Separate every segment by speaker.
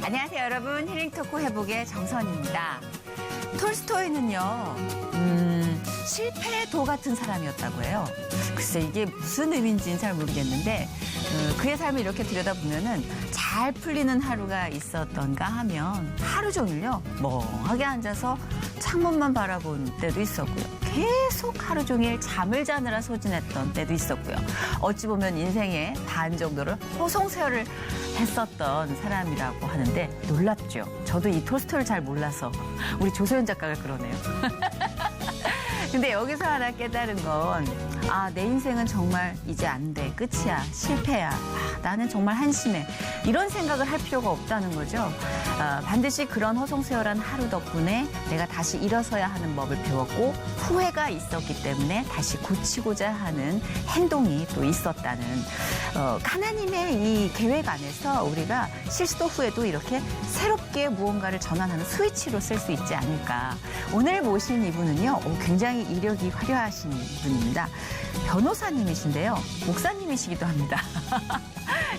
Speaker 1: 안녕하세요, 여러분. 힐링토크 회복의 정선입니다. 톨스토이는요, 실패의 도 같은 사람이었다고 해요. 글쎄 이게 무슨 의미인지는 잘 모르겠는데 그의 삶을 이렇게 들여다보면은 잘 풀리는 하루가 있었던가 하면 하루 종일요 멍하게 앉아서 창문만 바라본 때도 있었고요. 계속 하루 종일 잠을 자느라 소진했던 때도 있었고요. 어찌 보면 인생의 반 정도를 호송세월을 했었던 사람이라고 하는데 놀랍죠. 저도 이 톨스토이를 잘 몰라서 우리 조소연 작가가 그러네요. 근데 여기서 하나 깨달은 건 내 인생은 정말 이제 안 돼. 끝이야. 실패야. 나는 정말 한심해. 이런 생각을 할 필요가 없다는 거죠. 반드시 그런 허송세월한 하루 덕분에 내가 다시 일어서야 하는 법을 배웠고 후회가 있었기 때문에 다시 고치고자 하는 행동이 또 있었다는 하나님의 이 계획 안에서 우리가 실수도 후회도 이렇게 새롭게 무언가를 전환하는 스위치로 쓸 수 있지 않을까. 오늘 모신 이분은요. 굉장히 이력이 화려하신 분입니다. 변호사님이신데요. 목사님이시기도 합니다.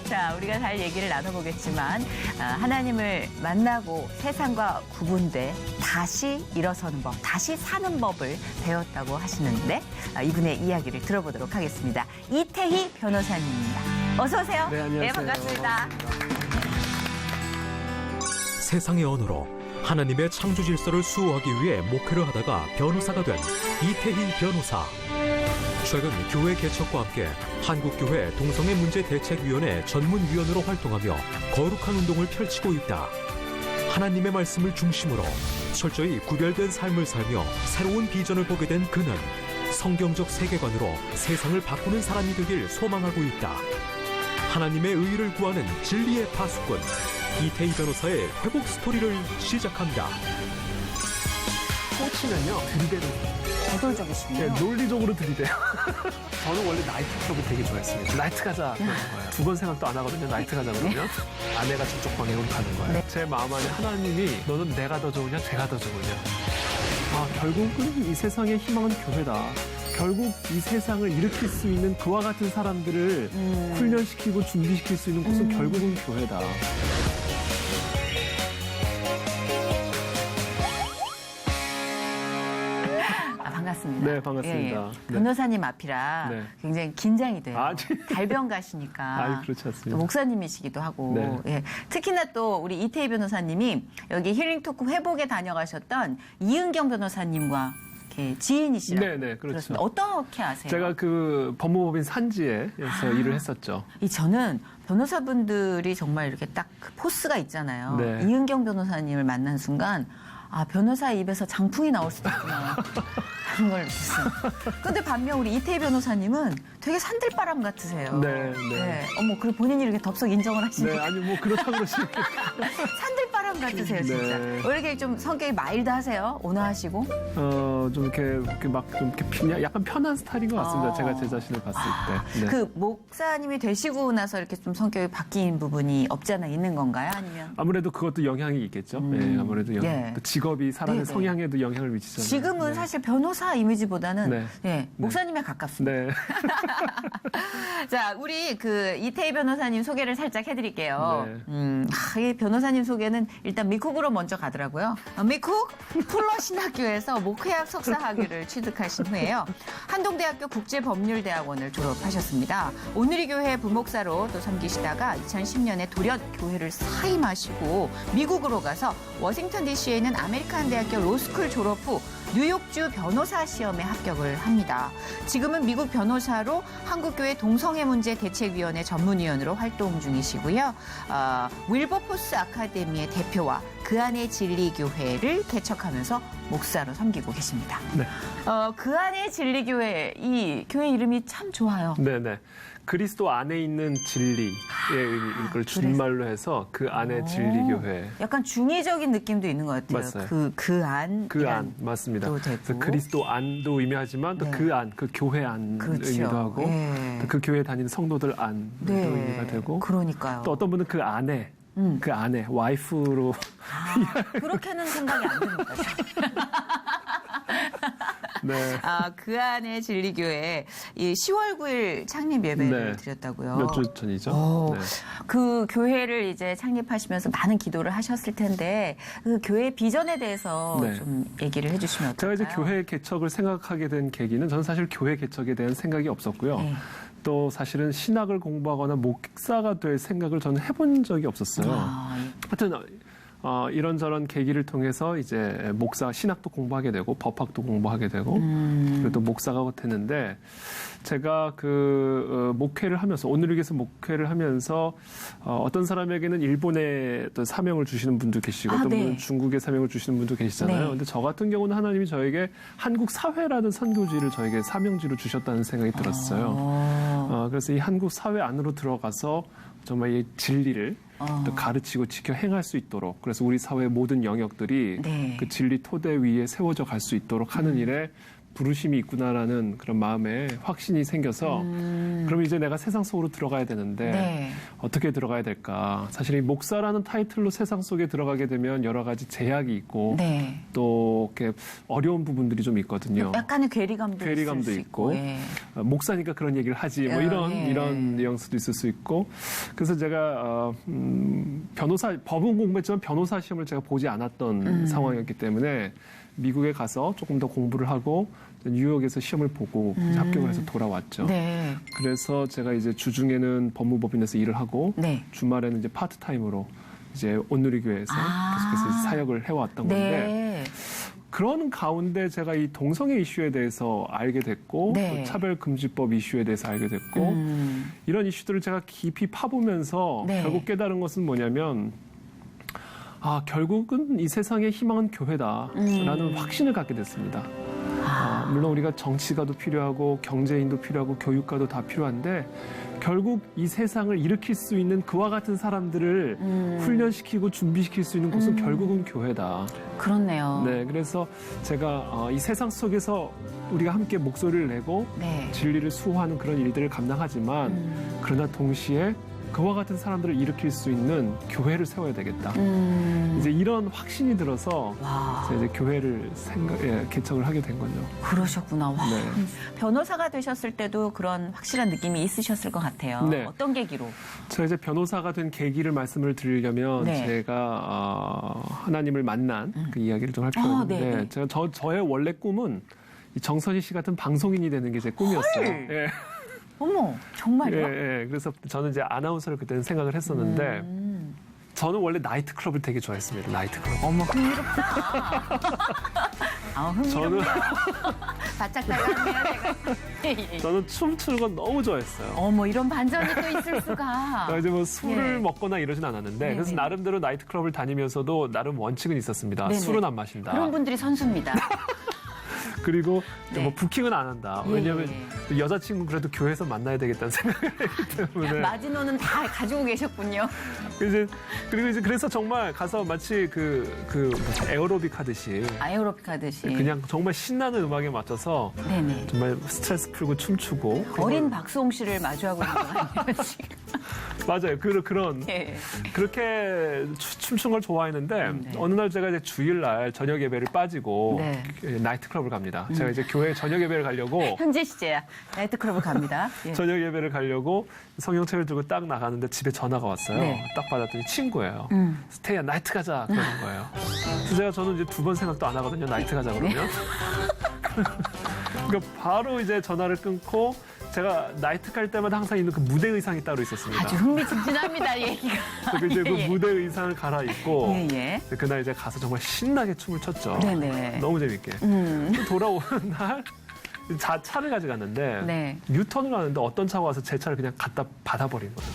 Speaker 1: 자, 우리가 잘 얘기를 나눠보겠지만 하나님을 만나고 세상과 구분돼 다시 일어서는 법, 다시 사는 법을 배웠다고 하시는데 이분의 이야기를 들어보도록 하겠습니다. 이태희 변호사님입니다. 어서 오세요.
Speaker 2: 네, 안녕하세요.
Speaker 1: 네, 반갑습니다.
Speaker 3: 세상의 언어로 하나님의 창조 질서를 수호하기 위해 목회를 하다가 변호사가 된 이태희 변호사. 최근 교회 개척과 함께 한국교회 동성애 문제 대책위원회 전문위원으로 활동하며 거룩한 운동을 펼치고 있다. 하나님의 말씀을 중심으로 철저히 구별된 삶을 살며 새로운 비전을 보게 된 그는 성경적 세계관으로 세상을 바꾸는 사람이 되길 소망하고 있다. 하나님의 의의를 구하는 진리의 파수꾼 이태희 변호사의 회복 스토리를 시작합니다.
Speaker 2: 코치는요, 들이대는
Speaker 1: 저돌적이시군요.
Speaker 2: 네, 논리적으로 들이대요. 저는 원래 나이트 클럽을 되게 좋아했습니다. 나이트 가자 그러는 거예요. 두 번 생각도 안 하거든요. 나이트 가자 그러면 아내가 저쪽 방향으로 가는 거예요.
Speaker 1: 네.
Speaker 2: 제 마음 안에 하나님이 너는 내가 더 좋으냐 제가 더 좋으냐. 결국은 이 세상의 희망은 교회다. 결국 이 세상을 일으킬 수 있는 그와 같은 사람들을 훈련시키고 준비시킬 수 있는 곳은 결국은 교회다.
Speaker 1: 반갑습니다.
Speaker 2: 네, 반갑습니다.
Speaker 1: 예.
Speaker 2: 네.
Speaker 1: 변호사님 앞이라
Speaker 2: 네.
Speaker 1: 굉장히 긴장이 돼요.
Speaker 2: 네.
Speaker 1: 달변 가시니까.
Speaker 2: 아니, 그렇지 않습니다.
Speaker 1: 또 목사님이시기도 하고.
Speaker 2: 네.
Speaker 1: 예. 특히나 또 우리 이태희 변호사님이 여기 힐링토크 회복에 다녀가셨던 이은경 변호사님과 이렇게 지인이시라고.
Speaker 2: 네, 그렇죠.
Speaker 1: 그렇습니다. 어떻게 아세요?
Speaker 2: 제가 그 법무법인 산지에서 일을 했었죠.
Speaker 1: 저는 변호사분들이 정말 이렇게 딱 그 포스가 있잖아요.
Speaker 2: 네.
Speaker 1: 이은경 변호사님을 만난 순간 아, 변호사 입에서 장풍이 나올 수도 있구나 하는 걸 느꼈어요. 그런데 반면 우리 이태희 변호사님은 되게 산들바람 같으세요.
Speaker 2: 네.
Speaker 1: 어머, 그리고 본인이 이렇게 덥석 인정을 하시니까.
Speaker 2: 네, 아니 뭐 그렇다고 그러시니까.
Speaker 1: 산들바람 같으세요, 진짜.
Speaker 2: 네.
Speaker 1: 왜 이렇게 좀 성격이 마일드하세요? 온화하시고?
Speaker 2: 좀 이렇게 막 좀 이렇게 약간 편한 스타일인 것 같습니다. 제가 제 자신을 봤을 때. 네.
Speaker 1: 그 목사님이 되시고 나서 이렇게 좀 성격이 바뀐 부분이 없지 않아 있는 건가요? 아니면?
Speaker 2: 아무래도 그것도 영향이 있겠죠. 네, 아무래도 또 직업이 사람의
Speaker 1: 네네.
Speaker 2: 성향에도 영향을 미치잖아요.
Speaker 1: 지금은
Speaker 2: 네.
Speaker 1: 사실 변호사 이미지보다는
Speaker 2: 네.
Speaker 1: 목사님에 가깝습니다.
Speaker 2: 네.
Speaker 1: 자, 우리 그 이태희 변호사님 소개를 살짝 해드릴게요.
Speaker 2: 네.
Speaker 1: 이 변호사님 소개는 일단 미국으로 먼저 가더라고요. 미국 풀러 목회학 석사 학위를 취득하신 후에요. 한동대학교 국제법률대학원을 졸업하셨습니다. 오늘의 교회 부목사로 또 섬기시다가 2010년에 돌연 교회를 사임하시고 미국으로 가서 워싱턴 DC에 있는 아메리칸 대학교 로스쿨 졸업 후 뉴욕주 변호사 시험에 합격을 합니다. 지금은 미국 변호사로 한국교회 동성애 문제 대책위원회 전문위원으로 활동 중이시고요. 윌버포스 아카데미의 대표와 그 안의 진리교회를 개척하면서 목사로 섬기고 계십니다.
Speaker 2: 네.
Speaker 1: 그 안의 진리교회, 이 교회 이름이 참 좋아요.
Speaker 2: 네네. 그리스도 안에 있는 진리의 이걸 준말로 해서 그 안에 진리교회.
Speaker 1: 약간 중의적인 느낌도 있는 것 같아요.
Speaker 2: 맞아요.
Speaker 1: 그 안.
Speaker 2: 그 안, 맞습니다. 그래서 그리스도 안도 의미하지만 또 그 안, 그 교회 안 의미도 하고 또 그 교회 다니는 성도들 안도 의미가 되고.
Speaker 1: 그러니까요.
Speaker 2: 또 어떤 분은 그 안에 그 안에 와이프로
Speaker 1: 그렇게는 생각이 안 듭니다.
Speaker 2: 네.
Speaker 1: 그 안에 진리교회 이 10월 9일 창립 예배를
Speaker 2: 네.
Speaker 1: 드렸다고요.
Speaker 2: 몇 주 전이죠.
Speaker 1: 오,
Speaker 2: 네.
Speaker 1: 그 교회를 이제 창립하시면서 많은 기도를 하셨을 텐데 그 교회 비전에 대해서
Speaker 2: 네.
Speaker 1: 좀 얘기를 해주시면 어떨까요?
Speaker 2: 제가 이제 교회 개척을 생각하게 된 계기는 저는 사실 교회 개척에 대한 생각이 없었고요.
Speaker 1: 네.
Speaker 2: 또 사실은 신학을 공부하거나 목사가 될 생각을 저는 해본 적이 없었어요. 하여튼 이런저런 계기를 통해서 이제 목사 신학도 공부하게 되고 법학도 공부하게 되고 그리고 또 목사가 됐는데 제가 목회를 하면서 오늘에게서 목회를 하면서 어떤 사람에게는 일본의 어떤 사명을 주시는 분도 계시고 어떤
Speaker 1: 네.
Speaker 2: 분은 중국의 사명을 주시는 분도 계시잖아요.
Speaker 1: 네.
Speaker 2: 근데 저 같은 경우는 하나님이 저에게 한국 사회라는 선교지를 저에게 사명지로 주셨다는 생각이 들었어요. 그래서 이 한국 사회 안으로 들어가서 정말 이 진리를 또 가르치고 지켜 행할 수 있도록 그래서 우리 사회의 모든 영역들이
Speaker 1: 네.
Speaker 2: 그 진리 토대 위에 세워져 갈 수 있도록 하는 일에 부르심이 있구나라는 그런 마음에 확신이 생겨서 그럼 이제 내가 세상 속으로 들어가야 되는데
Speaker 1: 네.
Speaker 2: 어떻게 들어가야 될까? 사실 이 목사라는 타이틀로 세상 속에 들어가게 되면 여러 가지 제약이 있고
Speaker 1: 네.
Speaker 2: 또 이렇게 어려운 부분들이 좀 있거든요.
Speaker 1: 약간의 괴리감도
Speaker 2: 괴리감도
Speaker 1: 있을 수
Speaker 2: 있고
Speaker 1: 예.
Speaker 2: 목사니까 그런 얘기를 하지 뭐
Speaker 1: 예.
Speaker 2: 이런 뉘앙스도 있을 수 있고 그래서 제가 변호사 법은 공부했지만 변호사 시험을 제가 보지 않았던 상황이었기 때문에 미국에 가서 조금 더 공부를 하고 뉴욕에서 시험을 보고 합격을 해서 돌아왔죠.
Speaker 1: 네.
Speaker 2: 그래서 제가 이제 주중에는 법무법인에서 일을 하고
Speaker 1: 네.
Speaker 2: 주말에는 이제 파트타임으로 이제 온누리교회에서 계속해서 이제 사역을 해왔던 건데
Speaker 1: 네.
Speaker 2: 그런 가운데 제가 이 동성애 이슈에 대해서 알게 됐고
Speaker 1: 네.
Speaker 2: 또 차별금지법 이슈에 대해서 알게 됐고 이런 이슈들을 제가 깊이 파보면서
Speaker 1: 네.
Speaker 2: 결국 깨달은 것은 뭐냐면 결국은 이 세상의 희망은 교회다라는 확신을 갖게 됐습니다. 물론 우리가 정치가도 필요하고 경제인도 필요하고 교육가도 다 필요한데 결국 이 세상을 일으킬 수 있는 그와 같은 사람들을 훈련시키고 준비시킬 수 있는 곳은 결국은 교회다.
Speaker 1: 그렇네요.
Speaker 2: 네, 그래서 제가 이 세상 속에서 우리가 함께 목소리를 내고
Speaker 1: 네.
Speaker 2: 진리를 수호하는 그런 일들을 감당하지만 그러나 동시에 그와 같은 사람들을 일으킬 수 있는 교회를 세워야 되겠다. 이제 이런 확신이 들어서
Speaker 1: 와.
Speaker 2: 제가 이제 교회를 개척을 하게 된 거죠.
Speaker 1: 그러셨구나. 와.
Speaker 2: 네.
Speaker 1: 변호사가 되셨을 때도 그런 확실한 느낌이 있으셨을 것 같아요.
Speaker 2: 네.
Speaker 1: 어떤 계기로?
Speaker 2: 제가 이제 변호사가 된 계기를 말씀을 드리려면
Speaker 1: 네.
Speaker 2: 제가 하나님을 만난 그 이야기를 좀 할 필요가 있는데
Speaker 1: 네.
Speaker 2: 제가 저의 원래 꿈은 이 정선희 씨 같은 방송인이 되는 게 제 꿈이었어요. 예.
Speaker 1: 어머, 정말요?
Speaker 2: 예. 그래서 저는 이제 아나운서를 그때는 생각을 했었는데 저는 원래 나이트클럽을 되게 좋아했습니다. 나이트클럽.
Speaker 1: 어머, 흥미롭다. 흥미롭네요. 바짝 달랐네요, 제가.
Speaker 2: 저는 춤추는 건 너무 좋아했어요.
Speaker 1: 어머, 이런 반전이 또 있을 수가.
Speaker 2: 이제 뭐 술을
Speaker 1: 예.
Speaker 2: 먹거나 이러진 않았는데
Speaker 1: 네네.
Speaker 2: 그래서 나름대로 나이트클럽을 다니면서도 나름 원칙은 있었습니다.
Speaker 1: 네네.
Speaker 2: 술은 안 마신다.
Speaker 1: 그런 분들이 선수입니다.
Speaker 2: 그리고
Speaker 1: 네.
Speaker 2: 뭐 부킹은 안 한다.
Speaker 1: 예,
Speaker 2: 왜냐하면
Speaker 1: 예.
Speaker 2: 여자친구 그래도 교회에서 만나야 되겠다는 생각을 했기 때문에.
Speaker 1: 마지노는 다 가지고 계셨군요.
Speaker 2: 그리고 이제 그래서 정말 가서 마치 무슨 에어로빅 하듯이
Speaker 1: 아에로빅 하듯이.
Speaker 2: 그냥 정말 신나는 음악에 맞춰서
Speaker 1: 네네.
Speaker 2: 정말 스트레스 풀고 춤추고.
Speaker 1: 어린 박수홍 씨를 마주하고 있는 것 같아요, 지금.
Speaker 2: 맞아요. 그런
Speaker 1: 예.
Speaker 2: 그렇게 춤추는 걸 좋아했는데 어느 날 제가 이제 주일날 저녁 예배를 빠지고
Speaker 1: 네.
Speaker 2: 나이트클럽을 갑니다. 제가 이제 교회 저녁 예배를 가려고
Speaker 1: 현재 시제야. 나이트클럽을 갑니다. 예.
Speaker 2: 저녁 예배를 가려고 성경책을 들고 딱 나가는데 집에 전화가 왔어요.
Speaker 1: 네.
Speaker 2: 딱 받았더니 친구예요. 스테이야 나이트 가자 그러는 거예요. 그래서 저는 이제 두 번 생각도 안 하거든요. 나이트 가자 그러면. 그러니까 바로 이제 전화를 끊고 제가 나이트 갈 때마다 항상 입는 그 무대 의상이 따로 있었습니다.
Speaker 1: 아주 흥미진진합니다, 얘기가.
Speaker 2: 그래서 이제 그
Speaker 1: 예, 예.
Speaker 2: 무대 의상을 갈아입고
Speaker 1: 예, 예.
Speaker 2: 그날 이제 가서 정말 신나게 춤을 췄죠.
Speaker 1: 네네.
Speaker 2: 너무 재밌게. 또 돌아오는 날 차를 가져갔는데
Speaker 1: 네.
Speaker 2: 유턴을 하는데 어떤 차가 와서 제 차를 그냥 갖다 받아버린 거예요.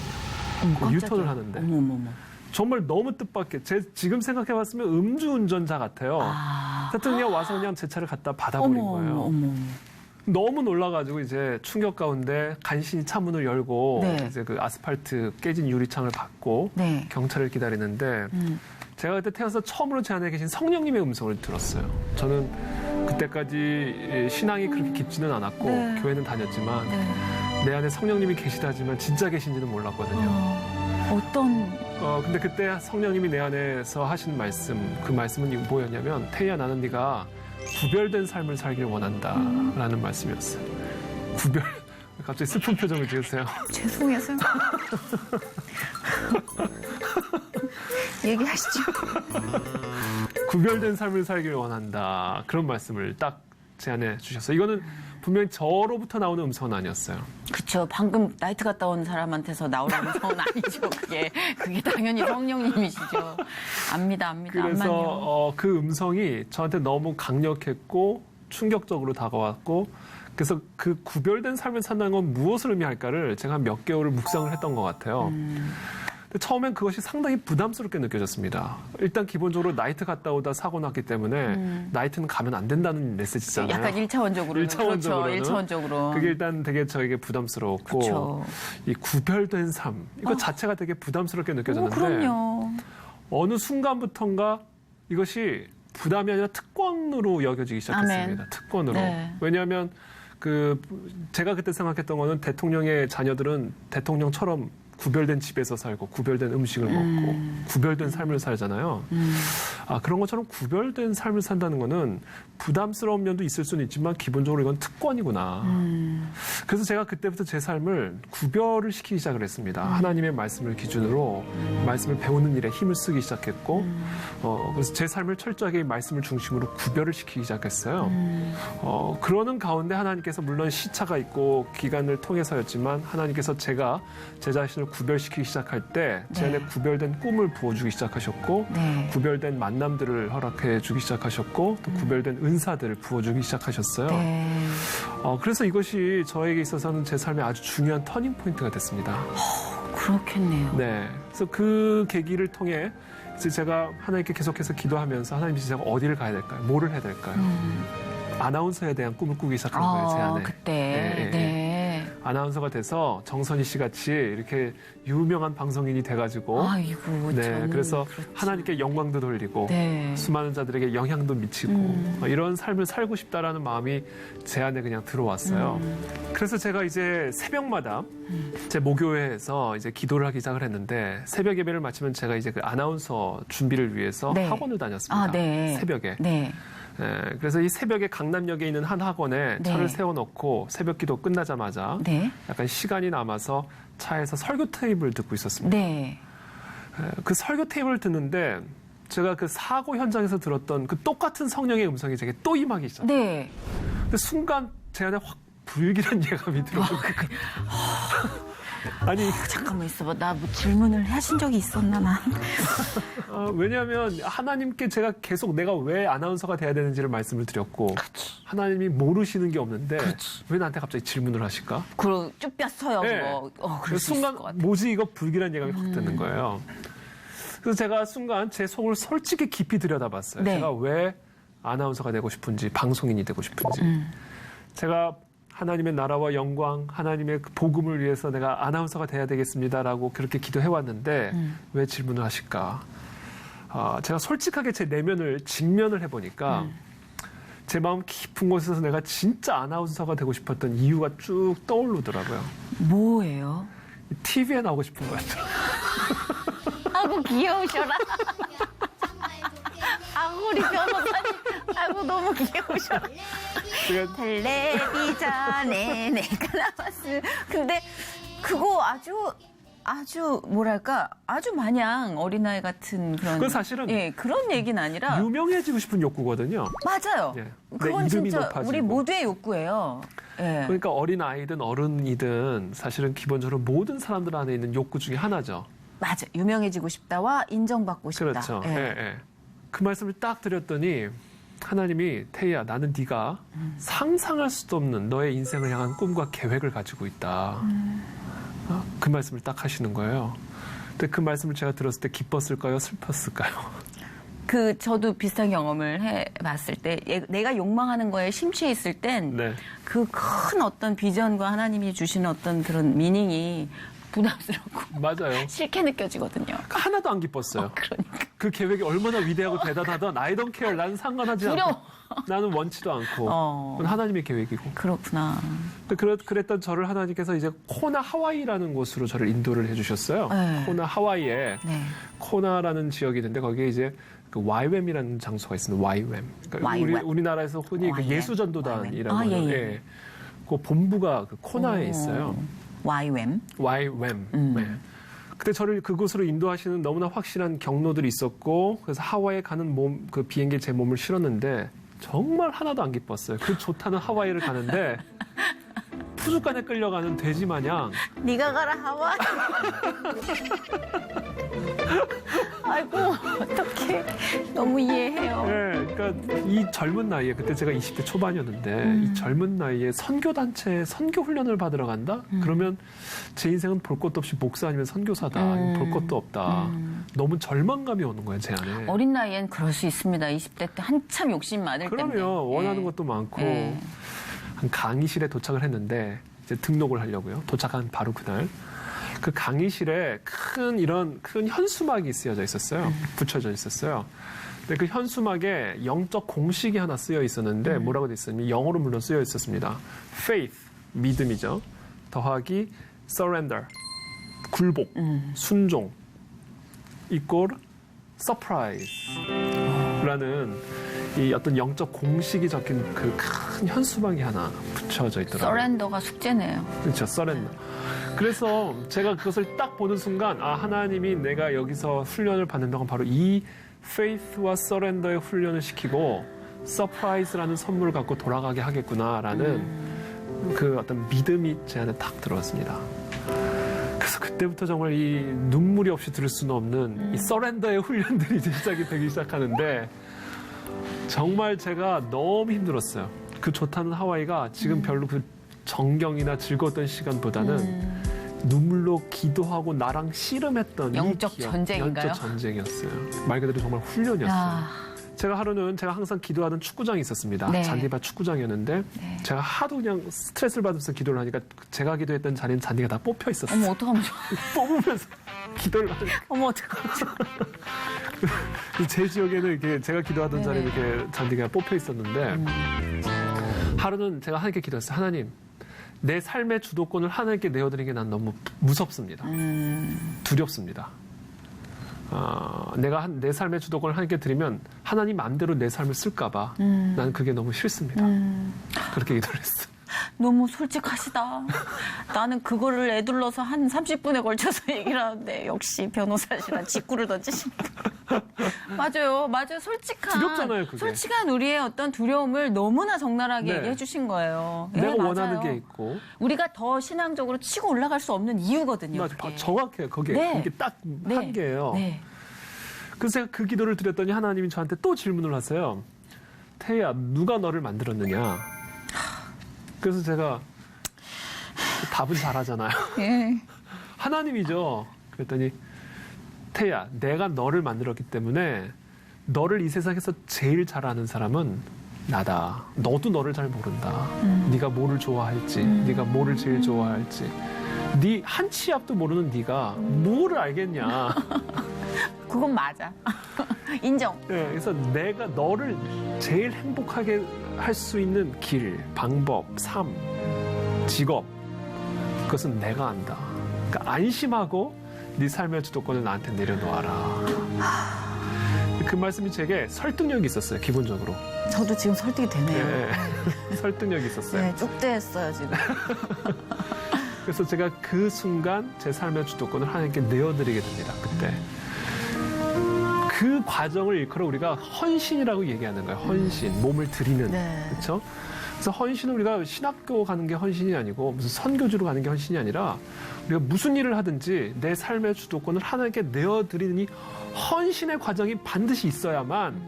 Speaker 1: 깜짝이야.
Speaker 2: 유턴을 하는데.
Speaker 1: 어머머머.
Speaker 2: 정말 너무 뜻밖의 지금 생각해봤으면 음주운전자 같아요. 하여튼 그냥 와서 그냥 제 차를 갖다 받아버린 거예요.
Speaker 1: 어머.
Speaker 2: 너무 놀라가지고 이제 충격 가운데 간신히 차 문을 열고
Speaker 1: 네.
Speaker 2: 이제 그 아스팔트 깨진 유리창을 받고
Speaker 1: 네.
Speaker 2: 경찰을 기다리는데 제가 그때 태어나서 처음으로 제 안에 계신 성령님의 음성을 들었어요. 저는 그때까지 신앙이 그렇게 깊지는 않았고
Speaker 1: 네.
Speaker 2: 교회는 다녔지만
Speaker 1: 네.
Speaker 2: 내 안에 성령님이 계시다지만 진짜 계신지는 몰랐거든요. 근데 그때 성령님이 내 안에서 하신 말씀, 그 말씀은 뭐였냐면 태희야 나는 네가 구별된 삶을 살길 원한다라는 말씀이었어요. 구별. 갑자기 슬픈 표정을 지으세요.
Speaker 1: 죄송해서. 얘기하시죠.
Speaker 2: 구별된 삶을 살길 원한다. 그런 말씀을 딱 제안해 주셨어요. 이거는 분명히 저로부터 나오는 음성은 아니었어요.
Speaker 1: 그쵸. 방금 나이트 갔다 온 사람한테서 나오는 성은 아니죠. 그게 당연히 성령님이시죠. 압니다.
Speaker 2: 그래서
Speaker 1: 암만요.
Speaker 2: 그 음성이 저한테 너무 강력했고 충격적으로 다가왔고 그래서 그 구별된 삶을 산다는 건 무엇을 의미할까를 제가 몇 개월을 묵상을 했던 것 같아요. 근데 처음엔 그것이 상당히 부담스럽게 느껴졌습니다. 일단 기본적으로 나이트 갔다 오다 사고 났기 때문에 나이트는 가면 안 된다는 메시지잖아요.
Speaker 1: 약간 1차원적으로.
Speaker 2: 일차원적으로는.
Speaker 1: 그렇죠. 1차원적으로.
Speaker 2: 그게 일단 되게 저에게 부담스러웠고
Speaker 1: 그쵸.
Speaker 2: 이 구별된 삶 이거 자체가 되게 부담스럽게 느껴졌는데
Speaker 1: 그럼요.
Speaker 2: 어느 순간부터인가 이것이 부담이 아니라 특권으로 여겨지기 시작했습니다.
Speaker 1: 아멘.
Speaker 2: 특권으로.
Speaker 1: 네.
Speaker 2: 왜냐하면 제가 그때 생각했던 거는 대통령의 자녀들은 대통령처럼 구별된 집에서 살고 구별된 음식을 먹고 구별된 삶을 살잖아요. 그런 것처럼 구별된 삶을 산다는 거는 부담스러운 면도 있을 수는 있지만 기본적으로 이건 특권이구나. 그래서 제가 그때부터 제 삶을 구별을 시키기 시작을 했습니다. 하나님의 말씀을 기준으로 말씀을 배우는 일에 힘을 쓰기 시작했고 그래서 제 삶을 철저하게 이 말씀을 중심으로 구별을 시키기 시작했어요. 그러는 가운데 하나님께서 물론 시차가 있고 기간을 통해서였지만 하나님께서 제가 제 자신을 구별시키기 시작할 때 제 안에 구별된 꿈을 부어주기 시작하셨고 구별된 만남들을 허락해 주기 시작하셨고 또 구별된 은사들을 부어주기 시작하셨어요.
Speaker 1: 네.
Speaker 2: 그래서 이것이 저에게 있어서는 제 삶의 아주 중요한 터닝 포인트가 됐습니다.
Speaker 1: 그렇겠네요.
Speaker 2: 네, 그래서 그 계기를 통해 이제 제가 하나님께 계속해서 기도하면서 하나님 이제 제가 어디를 가야 될까요? 뭐를 해야 될까요? 아나운서에 대한 꿈을 꾸기 시작한 거예요, 제 안에.
Speaker 1: 그때. 네.
Speaker 2: 아나운서가 돼서 정선희 씨 같이 이렇게 유명한 방송인이 돼가지고
Speaker 1: 아이고.
Speaker 2: 네,
Speaker 1: 저는
Speaker 2: 그래서
Speaker 1: 그렇지.
Speaker 2: 하나님께 영광도 돌리고
Speaker 1: 네.
Speaker 2: 수많은 자들에게 영향도 미치고 이런 삶을 살고 싶다라는 마음이 제 안에 그냥 들어왔어요. 그래서 제가 이제 새벽마다 제 모교회에서 이제 기도를 하기 시작을 했는데 새벽 예배를 마치면 제가 이제 그 아나운서 준비를 위해서
Speaker 1: 네.
Speaker 2: 학원을 다녔습니다.
Speaker 1: 네.
Speaker 2: 새벽에.
Speaker 1: 네.
Speaker 2: 그래서 이 새벽에 강남역에 있는 한 학원에
Speaker 1: 네.
Speaker 2: 차를 세워놓고 새벽 기도 끝나자마자
Speaker 1: 네.
Speaker 2: 약간 시간이 남아서 차에서 설교 테이프를 듣고 있었습니다.
Speaker 1: 네.
Speaker 2: 그 설교 테이프를 듣는데 제가 그 사고 현장에서 들었던 그 똑같은 성령의 음성이 제게 또 임하기 시작해요.
Speaker 1: 네.
Speaker 2: 근데 순간 제 안에 확 불길한 예감이 들어오고 아니
Speaker 1: 잠깐만 있어봐. 나 뭐 질문을 하신 적이 있었나, 난.
Speaker 2: 왜냐하면 하나님께 제가 계속 내가 왜 아나운서가 돼야 되는지를 말씀을 드렸고 하나님이 모르시는 게 없는데 왜 나한테 갑자기 질문을 하실까?
Speaker 1: 그럼 쭉 뺐어요,
Speaker 2: 네.
Speaker 1: 그거. 그럴 수 있을
Speaker 2: 순간
Speaker 1: 것 같아.
Speaker 2: 뭐지 이거 불길한 예감이 확 드는 거예요. 그래서 제가 순간 제 속을 솔직히 깊이 들여다봤어요.
Speaker 1: 네.
Speaker 2: 제가 왜 아나운서가 되고 싶은지 방송인이 되고 싶은지 제가 하나님의 나라와 영광, 하나님의 그 복음을 위해서 내가 아나운서가 돼야 되겠습니다라고 그렇게 기도해왔는데 왜 질문을 하실까? 제가 솔직하게 제 내면을 직면을 해보니까 제 마음 깊은 곳에서 내가 진짜 아나운서가 되고 싶었던 이유가 쭉 떠오르더라고요.
Speaker 1: 뭐예요?
Speaker 2: TV에 나오고 싶은 것 같아요.
Speaker 1: 아구 귀여우셔라. 아구 우리 변호사님. 아구 너무 귀여우셔라.
Speaker 2: 제가
Speaker 1: 텔레비전에 내가 나왔어. 근데 그거 아주 뭐랄까 아주 마냥 어린아이 같은 그런.
Speaker 2: 그건 사실은
Speaker 1: 그런 얘기는 아니라.
Speaker 2: 유명해지고 싶은 욕구거든요.
Speaker 1: 맞아요.
Speaker 2: 예.
Speaker 1: 그건
Speaker 2: 내 이름이
Speaker 1: 진짜
Speaker 2: 높아지고.
Speaker 1: 우리 모두의 욕구예요. 예.
Speaker 2: 그러니까 어린 아이든 어른이든 사실은 기본적으로 모든 사람들 안에 있는 욕구 중에 하나죠.
Speaker 1: 맞아. 유명해지고 싶다와 인정받고 싶다.
Speaker 2: 그렇죠.
Speaker 1: 예.
Speaker 2: 예, 예. 그 말씀을 딱 드렸더니 하나님이 태희야 나는 네가 상상할 수도 없는 너의 인생을 향한 꿈과 계획을 가지고 있다. 그 말씀을 딱 하시는 거예요. 근데 그 말씀을 제가 들었을 때 기뻤을까요? 슬펐을까요?
Speaker 1: 저도 비슷한 경험을 해봤을 때 내가 욕망하는 거에 심취해 있을 땐
Speaker 2: 네.
Speaker 1: 그 큰 어떤 비전과 하나님이 주시는 어떤 그런 미닝이 부담스럽고
Speaker 2: 맞아요.
Speaker 1: 싫게 느껴지거든요.
Speaker 2: 하나도 안 기뻤어요.
Speaker 1: 그러니까.
Speaker 2: 그 계획이 얼마나 위대하고 대단하던 I don't care. 나는 상관하지 않고.
Speaker 1: 두려워.
Speaker 2: 나는 원치도 않고. 그건 하나님의 계획이고.
Speaker 1: 그렇구나.
Speaker 2: 근데 그랬던 저를 하나님께서 이제 코나 하와이라는 곳으로 저를 인도를 해주셨어요.
Speaker 1: 네.
Speaker 2: 코나 하와이에
Speaker 1: 네.
Speaker 2: 코나라는 지역이 있는데 거기에 이제 그 YWAM이라는 장소가 있습니다. YWAM. 그러니까
Speaker 1: YWAM.
Speaker 2: 우리나라에서 흔히 그
Speaker 1: YWAM.
Speaker 2: 예수전도단이라는
Speaker 1: 예.
Speaker 2: 예. 그 본부가 그 코나에 있어요.
Speaker 1: YWAM.
Speaker 2: YWAM. 네. 그때 저를 그곳으로 인도하시는 너무나 확실한 경로들이 있었고 그래서 하와이에 가는 그 비행기에 제 몸을 실었는데 정말 하나도 안 기뻤어요. 그 좋다는 하와이를 가는데 푸주간에 끌려가는 돼지 마냥
Speaker 1: 네가 가라 하와이. 아이고 어떡해. 너무 이해해요.
Speaker 2: 네, 그러니까 이 젊은 나이에 그때 제가 20대 초반이었는데 이 젊은 나이에 선교단체에 선교 훈련을 받으러 간다? 그러면 제 인생은 볼 것도 없이 목사 아니면 선교사다. 아니면 볼 것도 없다. 너무 절망감이 오는 거예요, 제 안에.
Speaker 1: 어린 나이엔 그럴 수 있습니다. 20대 때 한참 욕심 많을 때인데.
Speaker 2: 그러면 원하는
Speaker 1: 예.
Speaker 2: 것도 많고
Speaker 1: 예.
Speaker 2: 한 강의실에 도착을 했는데 이제 등록을 하려고요. 도착한 바로 그날 그 강의실에 큰 현수막이 쓰여져 있었어요. 붙여져 있었어요. 근데 그 현수막에 영적 공식이 하나 쓰여 있었는데 뭐라고 돼 있었냐면 영어로 물론 쓰여 있었습니다. Faith, 믿음이죠. 더하기 surrender, 굴복, 순종, equal surprise라는 이 어떤 영적 공식이 적힌 그 큰 현수막이 하나 붙여져 있더라고요.
Speaker 1: 서렌더가 숙제네요.
Speaker 2: 그렇죠, surrender. 그래서 제가 그것을 딱 보는 순간 아 하나님이 내가 여기서 훈련을 받는 동안 바로 이 faith와 surrender의 훈련을 시키고 surprise라는 선물을 갖고 돌아가게 하겠구나라는 그 어떤 믿음이 제 안에 딱 들어왔습니다. 그래서 그때부터 정말 이 눈물이 없이 들을 수는 없는 이 서렌더의 훈련들이 이제 시작이 되기 시작하는데 정말 제가 너무 힘들었어요. 그 좋다는 하와이가 지금 별로 그 정경이나 즐거웠던 시간보다는 눈물로 기도하고 나랑 씨름했던
Speaker 1: 영적
Speaker 2: 이 기억,
Speaker 1: 전쟁인가요?
Speaker 2: 영적 전쟁이었어요. 말 그대로 정말 훈련이었어요.
Speaker 1: 야.
Speaker 2: 제가 하루는 제가 항상 기도하던 축구장이 있었습니다.
Speaker 1: 네.
Speaker 2: 잔디밭 축구장이었는데 제가 하도 그냥 스트레스를 받으면서 기도를 하니까 제가 기도했던 자리는 잔디가 다 뽑혀 있었어요.
Speaker 1: 어머 어떡하면 좋아.
Speaker 2: 뽑으면서 기도를 하니까
Speaker 1: 어머 어떡하면 좋아.
Speaker 2: 제 지역에는 이렇게 제가 기도하던
Speaker 1: 네네.
Speaker 2: 자리에 이렇게 잔디가 뽑혀 있었는데 하루는 제가 하나님께 기도했어요. 하나님, 내 삶의 주도권을 하나님께 내어드리는 게 난 너무 무섭습니다. 두렵습니다. 내가 내 삶의 주도권을 하나님께 드리면 하나님 마음대로 내 삶을 쓸까봐 나는 그게 너무 싫습니다. 그렇게 기도를 했어요.
Speaker 1: 너무 솔직하시다. 나는 그거를 애둘러서 한 30분에 걸쳐서 얘기를 하는데 역시 변호사시라 직구를 던지십니다. 맞아요.
Speaker 2: 두렵잖아요, 그게.
Speaker 1: 솔직한 우리의 어떤 두려움을 너무나 적나라하게
Speaker 2: 네.
Speaker 1: 얘기해 주신 거예요. 예,
Speaker 2: 내가
Speaker 1: 맞아요.
Speaker 2: 원하는 게 있고.
Speaker 1: 우리가 더 신앙적으로 치고 올라갈 수 없는 이유거든요.
Speaker 2: 맞아,
Speaker 1: 그게.
Speaker 2: 정확해요. 거기에
Speaker 1: 네.
Speaker 2: 이게 딱
Speaker 1: 네.
Speaker 2: 한계예요.
Speaker 1: 네.
Speaker 2: 그래서 제가 그 기도를 드렸더니 하나님이 저한테 또 질문을 하세요. 태희야, 누가 너를 만들었느냐? 그래서 제가 답은 잘하잖아요.
Speaker 1: 예.
Speaker 2: 하나님이죠. 그랬더니 태희야, 내가 너를 만들었기 때문에 너를 이 세상에서 제일 잘 아는 사람은 나다. 너도 너를 잘 모른다. 네가 뭐를 좋아할지, 네가 뭐를 제일 좋아할지. 네 한 치 앞도 모르는 네가 뭐를 알겠냐.
Speaker 1: 그건 맞아. 인정.
Speaker 2: 네, 그래서 내가 너를 제일 행복하게 할 수 있는 길, 방법, 삶, 직업 그것은 내가 안다. 그러니까 안심하고 네 삶의 주도권을 나한테 내려놓아라. 그 말씀이 제게 설득력이 있었어요. 기본적으로.
Speaker 1: 저도 지금 설득이 되네요.
Speaker 2: 네, 설득력이 있었어요.
Speaker 1: 네, 쪽대했어요 지금.
Speaker 2: 그래서 제가 그 순간 제 삶의 주도권을 하나님께 내어드리게 됩니다. 그때. 그 과정을 일컬어 우리가 헌신이라고 얘기하는 거예요. 헌신, 몸을 드리는.
Speaker 1: 네.
Speaker 2: 그렇죠? 그래서 헌신은 우리가 신학교 가는 게 헌신이 아니고 무슨 선교주로 가는 게 헌신이 아니라 우리가 무슨 일을 하든지 내 삶의 주도권을 하나님께 내어드리는 이 헌신의 과정이 반드시 있어야만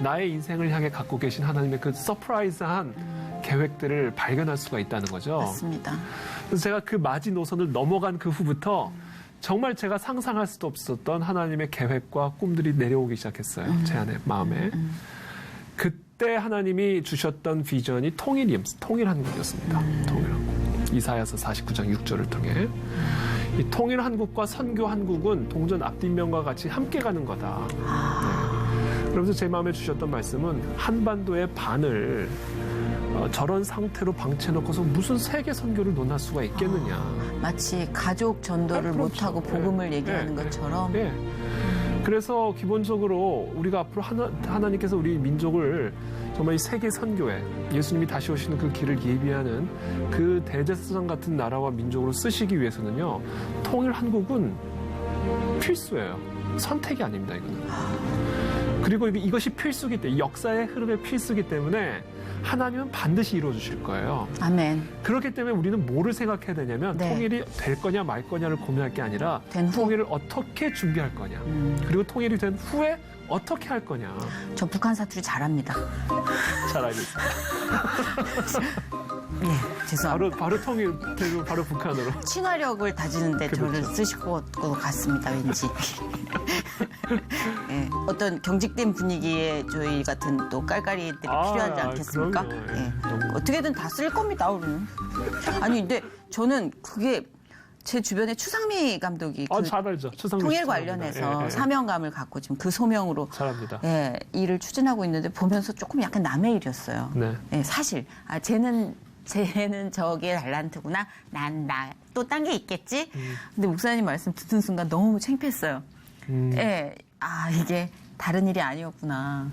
Speaker 2: 나의 인생을 향해 갖고 계신 하나님의 그 서프라이즈한 계획들을 발견할 수가 있다는 거죠.
Speaker 1: 맞습니다.
Speaker 2: 그래서 제가 그 마지노선을 넘어간 그 후부터 정말 제가 상상할 수도 없었던 하나님의 계획과 꿈들이 내려오기 시작했어요. 제 안에, 마음에. 그때 하나님이 주셨던 비전이 통일한국이었습니다. 통일한국. 이사야서 49장 6절을 통해. 이 통일한국과 선교한국은 동전 앞뒷면과 같이 함께 가는 거다. 네. 그러면서 제 마음에 주셨던 말씀은 한반도의 반을 저런 상태로 방치해놓고서 무슨 세계 선교를 논할 수가 있겠느냐.
Speaker 1: 마치 가족 전도를
Speaker 2: 그렇죠.
Speaker 1: 못하고 복음을
Speaker 2: 네.
Speaker 1: 얘기하는
Speaker 2: 네.
Speaker 1: 것처럼.
Speaker 2: 네. 그래서 기본적으로 우리가 앞으로 하나님께서 우리 민족을 정말 이 세계 선교회, 예수님이 다시 오시는 그 길을 예비하는 그 대제사장 같은 나라와 민족으로 쓰시기 위해서는요, 통일 한국은 필수예요. 선택이 아닙니다, 이거는. 그리고 이것이 필수기 때문에, 역사의 흐름의 필수기 때문에 하나님은 반드시 이루어 주실 거예요.
Speaker 1: 아멘.
Speaker 2: 그렇기 때문에 우리는 뭐를 생각해야 되냐면
Speaker 1: 네.
Speaker 2: 통일이 될 거냐 말 거냐를 고민할 게 아니라
Speaker 1: 된 후.
Speaker 2: 통일을 어떻게 준비할 거냐. 그리고 통일이 된 후에 어떻게 할 거냐.
Speaker 1: 저 북한 사투리 잘합니다.
Speaker 2: 잘 알고 있습니다.
Speaker 1: 네, 죄송합니다.
Speaker 2: 바로 통일 되고 바로 북한으로.
Speaker 1: 친화력을 다지는데
Speaker 2: 그렇죠.
Speaker 1: 저를 쓰실 것 같습니다, 왠지. 네, 어떤 경직된 분위기에 저희 같은 또 깔깔이들이 필요하지 않겠습니까?
Speaker 2: 그럼요.
Speaker 1: 네.
Speaker 2: 너무.
Speaker 1: 어떻게든 다 쓸 겁니다, 우리는. 아니, 근데 저는 그게 제 주변에 추상미 감독이 그
Speaker 2: 잘 알죠.
Speaker 1: 통일 관련해서 사명감을 갖고 지금 그 소명으로
Speaker 2: 잘합니다.
Speaker 1: 예, 일을 추진하고 있는데 보면서 조금 약간 남의 일이었어요.
Speaker 2: 네.
Speaker 1: 예, 사실 쟤는 저게 달란트구나. 나 또 딴 게 있겠지. 근데 목사님 말씀 듣는 순간 너무 창피했어요. 예, 이게 다른 일이 아니었구나.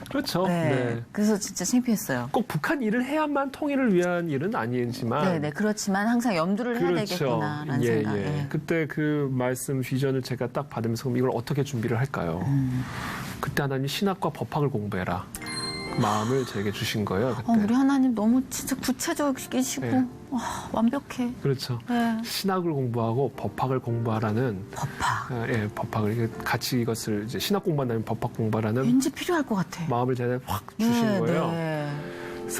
Speaker 2: 그렇죠.
Speaker 1: 네.
Speaker 2: 네.
Speaker 1: 그래서 진짜 창피했어요.
Speaker 2: 꼭 북한 일을 해야만 통일을 위한 일은 아니지만.
Speaker 1: 네, 그렇지만 항상 염두를 해야
Speaker 2: 그렇죠.
Speaker 1: 되겠구나라는 생각. 예.
Speaker 2: 그때 그 말씀 비전을 제가 딱 받으면서 그럼 이걸 어떻게 준비를 할까요? 그때 하나님 신학과 법학을 공부해라. 그 마음을 저에게 주신 거예요. 그때.
Speaker 1: 우리 하나님 너무 진짜 구체적이시고
Speaker 2: 네.
Speaker 1: 완벽해.
Speaker 2: 그렇죠.
Speaker 1: 네.
Speaker 2: 신학을 공부하고 법학을 공부하라는
Speaker 1: 법학.
Speaker 2: 법학을 같이 이것을 이제 신학 공부한다면 법학 공부하라는
Speaker 1: 왠지 필요할 것 같아.
Speaker 2: 마음을 제가 확 주신 거예요.
Speaker 1: 네.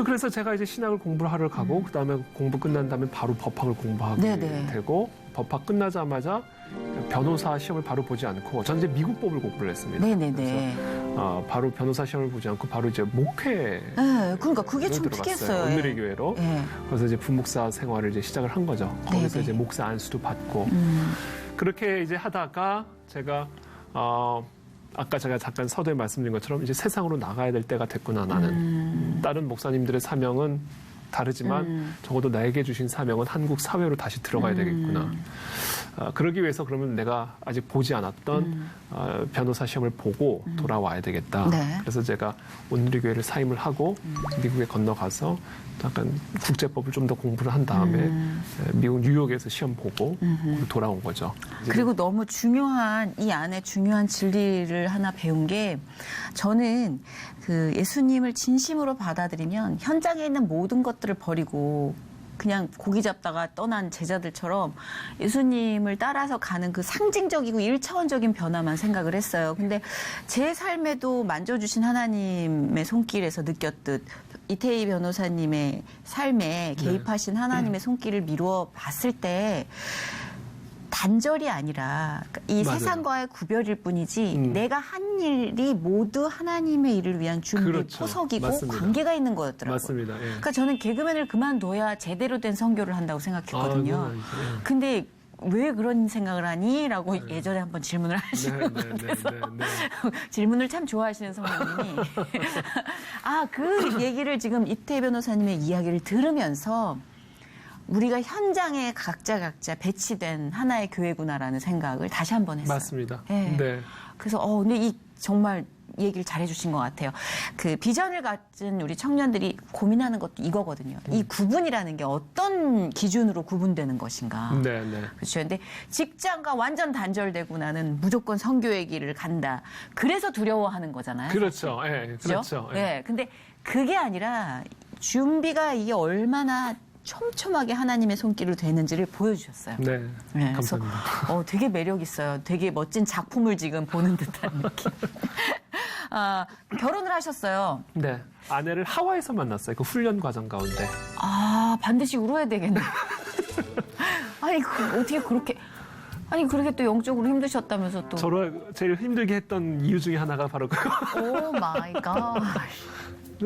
Speaker 2: 그래서 제가 이제 신학을 공부를 하러 가고 그다음에 공부 끝난 다음에 바로 법학을 공부하게 되고 법학 끝나자마자 변호사 시험을 바로 보지 않고 저는 이제 미국법을 공부를 했습니다.
Speaker 1: 네네네.
Speaker 2: 그래서 바로 변호사 시험을 보지 않고 바로 이제 목회.
Speaker 1: 네, 그러니까 그게 좀 특이했어요.
Speaker 2: 오늘의 교회로.
Speaker 1: 네.
Speaker 2: 그래서 이제 부목사 생활을 이제 시작을 한 거죠. 거기서
Speaker 1: 네네.
Speaker 2: 이제 목사 안수도 받고 그렇게 이제 하다가 제가 아까 제가 잠깐 서두에 말씀드린 것처럼 이제 세상으로 나가야 될 때가 됐구나 나는. 다른 목사님들의 사명은 다르지만 적어도 나에게 주신 사명은 한국 사회로 다시 들어가야 되겠구나. 그러기 위해서 그러면 내가 아직 보지 않았던 변호사 시험을 보고 돌아와야 되겠다.
Speaker 1: 네.
Speaker 2: 그래서 제가 오늘의 교회를 사임을 하고 미국에 건너가서 약간 국제법을 좀 더 공부를 한 다음에 미국 뉴욕에서 시험 보고 돌아온 거죠.
Speaker 1: 그리고 너무 중요한 이 안에 중요한 진리를 하나 배운 게 저는 그 예수님을 진심으로 받아들이면 현장에 있는 모든 것들을 버리고 그냥 고기 잡다가 떠난 제자들처럼 예수님을 따라서 가는 그 상징적이고 1차원적인 변화만 생각을 했어요. 근데 제 삶에도 만져주신 하나님의 손길에서 느꼈듯 이태희 변호사님의 삶에 개입하신 하나님의 손길을 미루어 봤을 때 단절이 아니라 이
Speaker 2: 맞아요.
Speaker 1: 세상과의 구별일 뿐이지 내가 한 일이 모두 하나님의 일을 위한 준비,
Speaker 2: 그렇죠.
Speaker 1: 포석이고
Speaker 2: 맞습니다.
Speaker 1: 관계가 있는 거였더라고요.
Speaker 2: 맞습니다. 예.
Speaker 1: 그러니까 저는 개그맨을 그만둬야 제대로 된 선교를 한다고 생각했거든요.
Speaker 2: 그건 아니죠. 예.
Speaker 1: 근데 왜 그런 생각을 하니? 라고 예전에 한번 질문을 하시는 것 같아서 질문을 참 좋아하시는 성도님이 그 얘기를 지금 이태희 변호사님의 이야기를 들으면서 우리가 현장에 각자 배치된 하나의 교회구나라는 생각을 다시 한번 했어요.
Speaker 2: 맞습니다.
Speaker 1: 네.
Speaker 2: 네.
Speaker 1: 그래서 근데 이 정말 얘기를 잘해주신 것 같아요. 그 비전을 가진 우리 청년들이 고민하는 것도 이거거든요. 이 구분이라는 게 어떤 기준으로 구분되는 것인가.
Speaker 2: 네.
Speaker 1: 그렇죠. 근데 직장과 완전 단절되고 나는 무조건 선교의 길을 간다. 그래서 두려워하는 거잖아요.
Speaker 2: 그렇죠. 예. 그렇죠. 예.
Speaker 1: 네. 근데 그게 아니라 준비가 이게 얼마나 촘촘하게 하나님의 손길로 되는지를 보여주셨어요.
Speaker 2: 네.
Speaker 1: 네, 그래서
Speaker 2: 감사합니다.
Speaker 1: 되게 매력 있어요. 되게 멋진 작품을 지금 보는 듯한 느낌. 결혼을 하셨어요.
Speaker 2: 네. 아내를 하와이에서 만났어요. 그 훈련 과정 가운데.
Speaker 1: 반드시 울어야 되겠네. 아니, 어떻게 그렇게. 아니, 그렇게 또 영적으로 힘드셨다면서 또.
Speaker 2: 저를 제일 힘들게 했던 이유 중에 하나가 바로 그거.
Speaker 1: 오 마이 갓.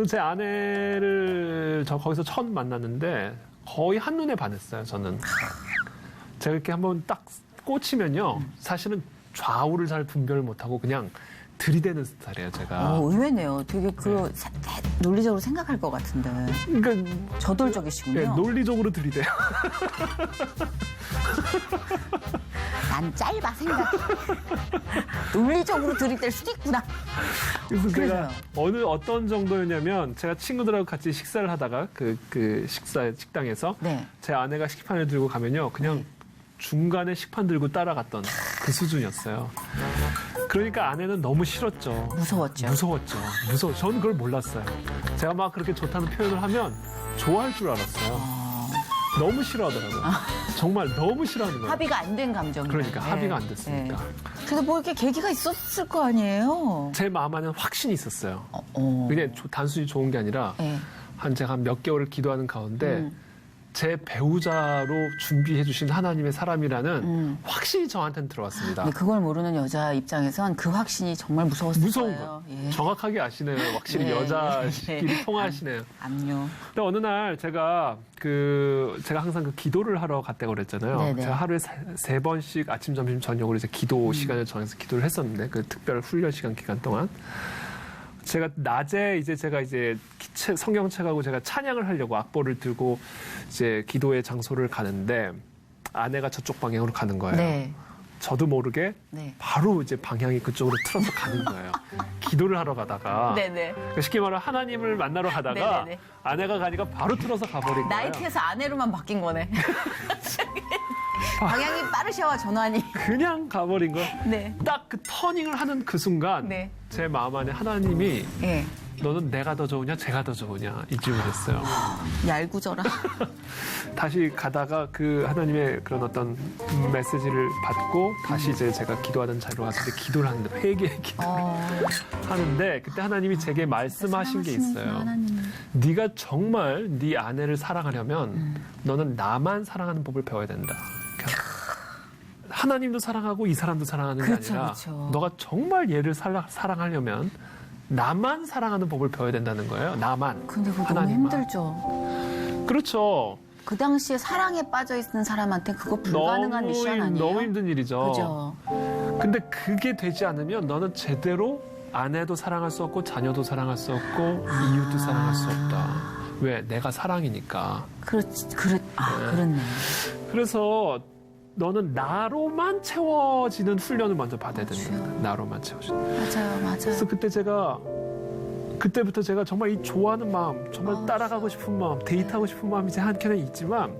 Speaker 2: 제 아내를 거기서 처음 만났는데 거의 한눈에 반했어요, 저는. 제가 이렇게 한번 딱 꽂히면요. 사실은 좌우를 잘 분별을 못하고 그냥 들이대는 스타일이에요, 제가.
Speaker 1: 의외네요. 되게 논리적으로 생각할 것 같은데.
Speaker 2: 그러니까
Speaker 1: 저돌적이시군요.
Speaker 2: 네, 논리적으로 들이대요.
Speaker 1: 난 짧아 생각해. 논리적으로 들이댈 수도 있구나.
Speaker 2: 그래서 제가
Speaker 1: 그래서요.
Speaker 2: 어떤 정도였냐면 제가 친구들하고 같이 식사를 하다가 그 식당에서
Speaker 1: 네.
Speaker 2: 제 아내가 식판을 들고 가면요. 그냥 중간에 식판 들고 따라갔던 그 수준이었어요. 그러니까 아내는 너무 싫었죠.
Speaker 1: 무서웠죠.
Speaker 2: 무서워. 저는 그걸 몰랐어요. 제가 막 그렇게 좋다는 표현을 하면 좋아할 줄 알았어요. 너무 싫어하더라고요. 정말 너무 싫어하는 거예요.
Speaker 1: 합의가 안 된 감정이에요.
Speaker 2: 그러니까 합의가 안 됐으니까.
Speaker 1: 그래도 뭐 이렇게 계기가 있었을 거 아니에요.
Speaker 2: 제 마음 안에는 확신이 있었어요.
Speaker 1: 어.
Speaker 2: 그게 단순히 좋은 게 아니라
Speaker 1: 네.
Speaker 2: 제가 한 몇 개월을 기도하는 가운데 제 배우자로 준비해 주신 하나님의 사람이라는 확신이 저한테는 들어왔습니다.
Speaker 1: 근데 그걸 모르는 여자 입장에선 그 확신이 정말 무서웠을
Speaker 2: 무서운
Speaker 1: 거예요.
Speaker 2: 거.
Speaker 1: 예.
Speaker 2: 정확하게 아시네요. 확실히
Speaker 1: 예.
Speaker 2: 여자끼리 통하시네요.
Speaker 1: 압류.
Speaker 2: 근데 어느 날 제가 항상 그 기도를 하러 갔다고 그랬잖아요.
Speaker 1: 네네.
Speaker 2: 제가 하루에 세 번씩 아침, 점심, 저녁으로 이제 기도 시간을 정해서 기도를 했었는데 그 특별 훈련 시간 기간 동안 제가 낮에 제가 성경책하고 제가 찬양을 하려고 악보를 들고 이제 기도의 장소를 가는데 아내가 저쪽 방향으로 가는 거예요.
Speaker 1: 네.
Speaker 2: 저도 모르게
Speaker 1: 네.
Speaker 2: 바로 이제 방향이 그쪽으로 틀어서 가는 거예요. 기도를 하러 가다가
Speaker 1: 네네.
Speaker 2: 그러니까 쉽게 말하면 하나님을 만나러 가다가
Speaker 1: 네네네.
Speaker 2: 아내가 가니까 바로 틀어서 가버린 거예요.
Speaker 1: 나이트에서 아내로만 바뀐 거네. 방향이 빠르셔, 전환이.
Speaker 2: 그냥 가버린 거.
Speaker 1: 네.
Speaker 2: 딱 그 터닝을 하는 그 순간
Speaker 1: 네.
Speaker 2: 제 마음 안에 하나님이
Speaker 1: 예.
Speaker 2: 너는 내가 더 좋으냐 제가 더 좋으냐 이 질문을 했어요.
Speaker 1: 얄궂어라.
Speaker 2: 다시 가다가 그 하나님의 그런 어떤 메시지를 받고 다시 이제 제가 기도하는 자리로 갔는데 기도를 하는데 회개의 기도를 하는데 그때 하나님이 제게 말씀하신 게 있어요.
Speaker 1: 하나님.
Speaker 2: 네가 정말 네 아내를 사랑하려면 너는 나만 사랑하는 법을 배워야 된다. 그러니까 하나님도 사랑하고 이 사람도 사랑하는 게
Speaker 1: 그렇죠,
Speaker 2: 아니라
Speaker 1: 그렇죠.
Speaker 2: 너가 정말 얘를 사랑하려면 나만 사랑하는 법을 배워야 된다는 거예요. 나만.
Speaker 1: 근데 그거 너무
Speaker 2: 하나님만.
Speaker 1: 힘들죠.
Speaker 2: 그렇죠.
Speaker 1: 그 당시에 사랑에 빠져 있는 사람한테 그거 불가능한 미션 아니에요?
Speaker 2: 너무 힘든 일이죠.
Speaker 1: 그죠.
Speaker 2: 근데 그게 되지 않으면 너는 제대로 아내도 사랑할 수 없고 자녀도 사랑할 수 없고 이웃도 사랑할 수 없다. 왜? 내가 사랑이니까.
Speaker 1: 그렇네.
Speaker 2: 그래서 너는 나로만 채워지는 훈련을 먼저 받아야
Speaker 1: 그렇죠.
Speaker 2: 됩니다. 나로만 채워지는.
Speaker 1: 맞아요.
Speaker 2: 그래서 그때부터 제가 정말 이 좋아하는 마음, 정말 따라가고 싶은 마음, 데이트하고 싶은 마음이 제 한켠에 있지만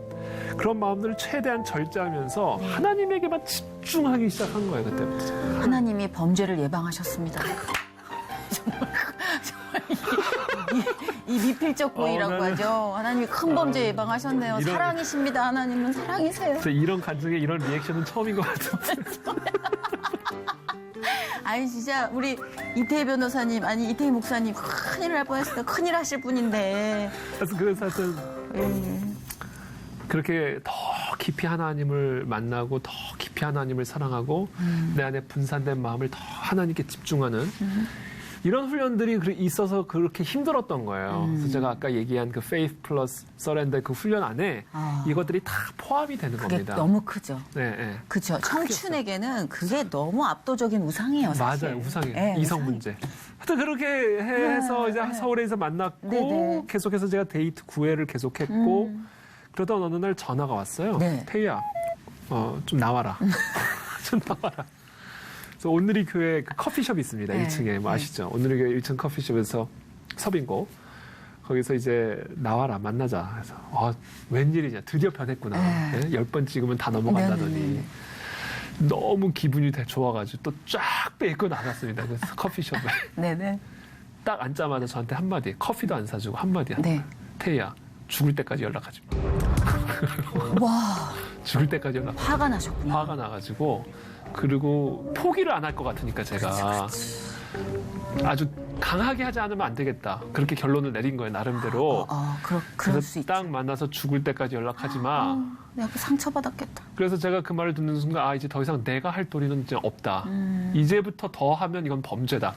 Speaker 2: 그런 마음들을 최대한 절제하면서 하나님에게만 집중하기 시작한 거예요. 그때부터.
Speaker 1: 하나님이 범죄를 예방하셨습니다. 이 미필적 고의라고 하죠. 하나님이 큰 범죄 예방하셨네요.
Speaker 2: 이런-
Speaker 1: 사랑이십니다. 하나님은 사랑이세요.
Speaker 2: 그래서 이런 간증에 이런 리액션은 처음인 것 같은데.
Speaker 1: 아니 진짜 우리 이태희 변호사님 아니 이태희 목사님 큰일 날 뻔했어요. 큰일 하실 분인데.
Speaker 2: 그래서 하여튼
Speaker 1: 예.
Speaker 2: 그렇게 더 깊이 하나님을 만나고 더 깊이 하나님을 사랑하고 내 안에 분산된 마음을 더 하나님께 집중하는 이런 훈련들이 있어서 그렇게 힘들었던 거예요. 그래서 제가 아까 얘기한 그 faith plus surrender 그 훈련 안에 이것들이 다 포함이 되는
Speaker 1: 그게
Speaker 2: 겁니다.
Speaker 1: 너무 크죠.
Speaker 2: 네.
Speaker 1: 그렇죠. 청춘에게는 그게 너무 압도적인 우상이에요. 사실.
Speaker 2: 맞아요. 우상이에요.
Speaker 1: 네,
Speaker 2: 이성
Speaker 1: 우상이.
Speaker 2: 문제. 하여튼 그렇게 해서 이제 서울에서 만났고
Speaker 1: 네네.
Speaker 2: 계속해서 제가 데이트 구애를 계속했고 그러던 어느 날 전화가 왔어요.
Speaker 1: 네.
Speaker 2: 태희야, 좀 나와라. 좀 나와라. 그래서 온누리 교회 그 커피숍이 있습니다.
Speaker 1: 네.
Speaker 2: 1층에 뭐 아시죠? 온누리 교회 1층 커피숍에서 서빙고 거기서 이제 나와라 만나자. 그래서 웬일이냐 드디어 변했구나.
Speaker 1: 네.
Speaker 2: 네? 10번 찍으면 다 넘어간다더니
Speaker 1: 네네네.
Speaker 2: 너무 기분이 좋아가지고 또 쫙 빼고 나갔습니다. 그 커피숍에
Speaker 1: 네네.
Speaker 2: 딱 앉자마자 저한테 한마디 커피도 안 사주고 한마디 하는
Speaker 1: 네.
Speaker 2: 거예요. 태희야 죽을 때까지 연락하지 마.
Speaker 1: 와
Speaker 2: 죽을 때까지 연락.
Speaker 1: 화가 나셨구나.
Speaker 2: 화가 나가지고 그리고 포기를 안 할 것 같으니까 제가 아주 강하게 하지 않으면 안 되겠다. 그렇게 결론을 내린 거예요 나름대로.
Speaker 1: 그럴
Speaker 2: 그래서
Speaker 1: 수 있죠.
Speaker 2: 딱 만나서 죽을 때까지 연락하지 마.
Speaker 1: 내가 상처받았겠다.
Speaker 2: 그래서 제가 그 말을 듣는 순간 이제 더 이상 내가 할 도리는 이제 없다. 이제부터 더 하면 이건 범죄다.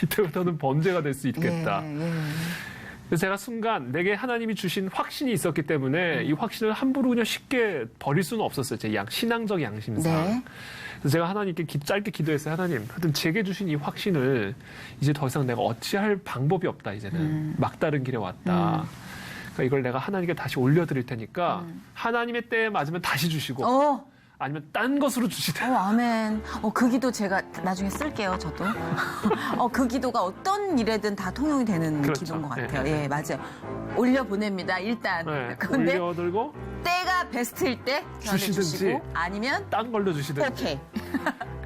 Speaker 2: 이때부터는 범죄가 될 수 있겠다.
Speaker 1: 예.
Speaker 2: 그래서 제가 순간 내게 하나님이 주신 확신이 있었기 때문에 이 확신을 함부로 그냥 쉽게 버릴 수는 없었어요. 제 신앙적 양심상.
Speaker 1: 네.
Speaker 2: 그래서 제가 하나님께 짧게 기도했어요. 하나님, 하여튼 제게 주신 이 확신을 이제 더 이상 내가 어찌할 방법이 없다. 이제는 막다른 길에 왔다. 그러니까 이걸 내가 하나님께 다시 올려드릴 테니까 하나님의 때에 맞으면 다시 주시고 아니면 딴 것으로 주시든.
Speaker 1: 아멘. 그 기도 제가 나중에 쓸게요, 저도. 그 기도가 어떤 일에든 다 통용이 되는
Speaker 2: 그렇죠.
Speaker 1: 기도인 것 같아요.
Speaker 2: 예.
Speaker 1: 예, 맞아요. 올려보냅니다, 일단.
Speaker 2: 네,
Speaker 1: 근데
Speaker 2: 올려들고
Speaker 1: 때가 베스트일 때
Speaker 2: 주시든지
Speaker 1: 주시고 아니면
Speaker 2: 딴 걸로 주시든지.
Speaker 1: 오케이.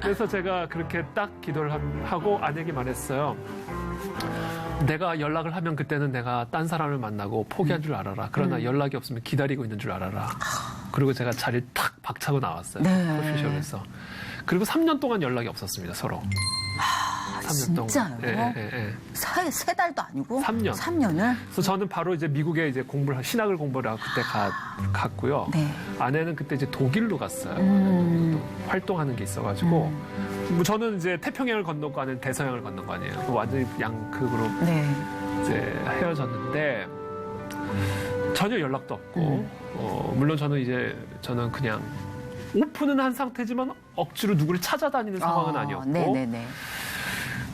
Speaker 2: 그래서 제가 그렇게 딱 기도를 하고 아내에게 말했어요. 내가 연락을 하면 그때는 내가 딴 사람을 만나고 포기한 줄 알아라. 그러나 연락이 없으면 기다리고 있는 줄 알아라. 그리고 제가 자리를 탁 박차고 나왔어요.
Speaker 1: 네.
Speaker 2: 커피숍에서. 그리고 3년 동안 연락이 없었습니다, 서로. 3년
Speaker 1: 진짜요?
Speaker 2: 동안. 예.
Speaker 1: 세 달도 아니고
Speaker 2: 3년.
Speaker 1: 3년을?
Speaker 2: 그래서 저는 바로 이제 미국에 이제 신학을 공부를 하고 그때 갔고요.
Speaker 1: 네.
Speaker 2: 아내는 그때 이제 독일로 갔어요. 또 활동하는 게 있어가지고. 뭐 저는 이제 태평양을 건넜고 아내는 대서양을 건넌 거 아니에요. 완전히 양극으로
Speaker 1: 네.
Speaker 2: 이제 헤어졌는데 전혀 연락도 없고 물론 저는 그냥 오픈은 한 상태지만 억지로 누구를 찾아다니는 상황은 아니었고
Speaker 1: 네네네.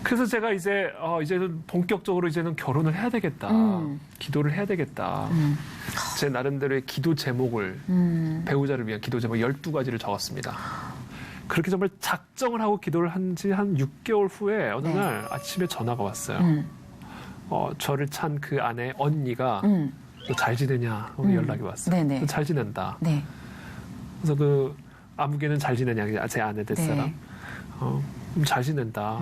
Speaker 2: 그래서 제가 이제는 본격적으로 이제는 결혼을 해야 되겠다. 기도를 해야 되겠다. 제 나름대로의 기도 제목을 배우자를 위한 기도 제목 12가지를 적었습니다. 그렇게 정말 작정을 하고 기도를 한 지 한 6개월 후에 어느 날 아침에 전화가 왔어요. 저를 찬 그 아내 언니가 너 잘 지내냐 연락이 왔어요.
Speaker 1: 네네.
Speaker 2: 잘 지낸다.
Speaker 1: 네.
Speaker 2: 그래서 그 아무개는 잘 지내냐 제 아내 될 사람. 잘 지낸다.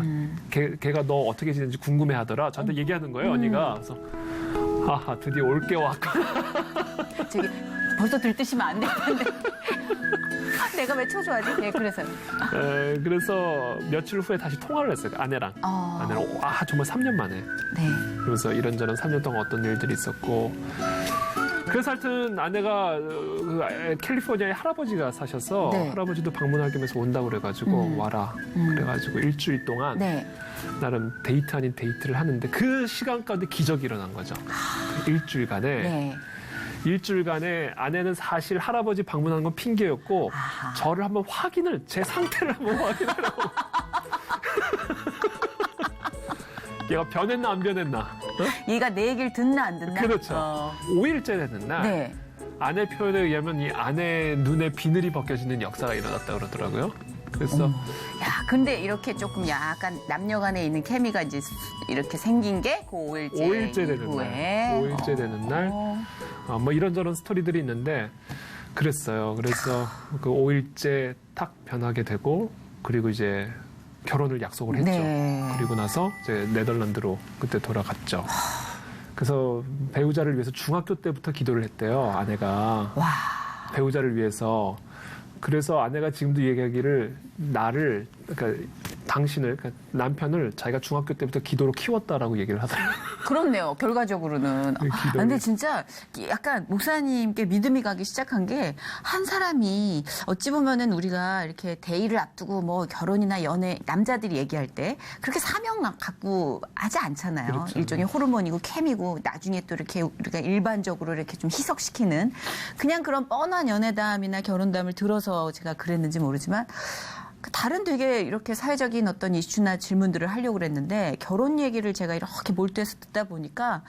Speaker 2: 걔가 너 어떻게 지내는지 궁금해하더라. 저한테 얘기하는 거예요, 언니가. 그래서 하하 드디어 올 게 왔구나.
Speaker 1: 저기 벌써 들뜨시면 안 될 텐데. 내가 왜 초조하지? 네, 그래서요.
Speaker 2: 그래서 며칠 후에 다시 통화를 했어요, 아내랑. 아내랑 정말 3년 만에.
Speaker 1: 네.
Speaker 2: 그래서 이런저런 3년 동안 어떤 일들이 있었고. 그래서 하여튼 아내가 캘리포니아에 할아버지가 사셔서
Speaker 1: 네.
Speaker 2: 할아버지도 방문할 겸해서 온다고 그래가지고 와라. 그래가지고 일주일 동안
Speaker 1: 네.
Speaker 2: 나름 데이트 아닌 데이트를 하는데 그 시간 가운데 기적이 일어난 거죠. 그 일주일간에.
Speaker 1: 네.
Speaker 2: 일주일간에 아내는 사실 할아버지 방문하는 건 핑계였고 저를 한번 제 상태를 한번 확인하려고. 얘가 변했나 안 변했나.
Speaker 1: 얘가 내 얘기를 듣나 안 듣나?
Speaker 2: 그렇죠. 5일째 되는 날
Speaker 1: 네.
Speaker 2: 아내 표현에 의하면 이 아내 눈에 비늘이 벗겨지는 역사가 일어났다고 그러더라고요. 그래서
Speaker 1: 야, 근데 이렇게 조금 약간 남녀 간에 있는 케미가 이제 이렇게 생긴 게 그 5일째
Speaker 2: 되는
Speaker 1: 이후에.
Speaker 2: 날. 5일째 되는 날. 뭐 이런저런 스토리들이 있는데 그랬어요. 그래서 그 5일째 딱 변하게 되고 그리고 이제 결혼을 약속을 했죠.
Speaker 1: 네.
Speaker 2: 그리고 나서 이제 네덜란드로 그때 돌아갔죠. 그래서 배우자를 위해서 중학교 때부터 기도를 했대요. 아내가.
Speaker 1: 와.
Speaker 2: 배우자를 위해서. 그래서 아내가 지금도 얘기하기를 그러니까 당신을, 그러니까 남편을 자기가 중학교 때부터 기도로 키웠다라고 얘기를 하더라고요.
Speaker 1: 그렇네요. 결과적으로는.
Speaker 2: 기도를.
Speaker 1: 근데 진짜 약간 목사님께 믿음이 가기 시작한 게 한 사람이 어찌 보면은 우리가 이렇게 대의를 앞두고 뭐 결혼이나 연애 남자들이 얘기할 때 그렇게 사명 갖고 하지 않잖아요.
Speaker 2: 그렇죠.
Speaker 1: 일종의 호르몬이고 케미고 나중에 또 이렇게 우리가 일반적으로 이렇게 좀 희석시키는 그냥 그런 뻔한 연애담이나 결혼담을 들어서 제가 그랬는지 모르지만 다른 되게 이렇게 사회적인 어떤 이슈나 질문들을 하려고 그랬는데 결혼 얘기를 제가 이렇게 몰두해서 듣다 보니까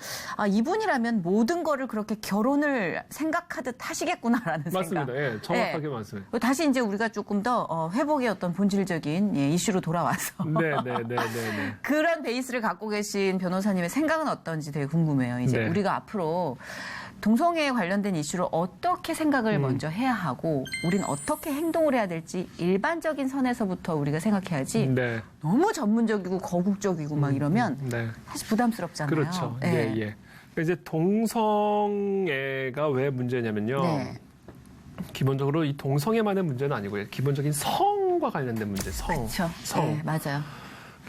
Speaker 1: 이분이라면 모든 거를 그렇게 결혼을 생각하듯 하시겠구나라는
Speaker 2: 맞습니다.
Speaker 1: 생각.
Speaker 2: 예, 정확하게 맞습니다.
Speaker 1: 다시 이제 우리가 조금 더 회복의 어떤 본질적인 이슈로 돌아와서
Speaker 2: 네.
Speaker 1: 그런 베이스를 갖고 계신 변호사님의 생각은 어떤지 되게 궁금해요. 이제
Speaker 2: 네.
Speaker 1: 우리가 앞으로 동성애에 관련된 이슈를 어떻게 생각을 먼저 해야 하고 우린 어떻게 행동을 해야 될지 일반적인 선에서부터 우리가 생각해야지
Speaker 2: 네.
Speaker 1: 너무 전문적이고 거국적이고 막 이러면
Speaker 2: 네.
Speaker 1: 사실 부담스럽잖아요.
Speaker 2: 그렇죠.
Speaker 1: 네.
Speaker 2: 예. 그러니까 이제 동성애가 왜 문제냐면요.
Speaker 1: 네.
Speaker 2: 기본적으로 이 동성애만의 문제는 아니고요. 기본적인 성과 관련된 문제,
Speaker 1: 그렇죠.
Speaker 2: 성.
Speaker 1: 네, 맞아요.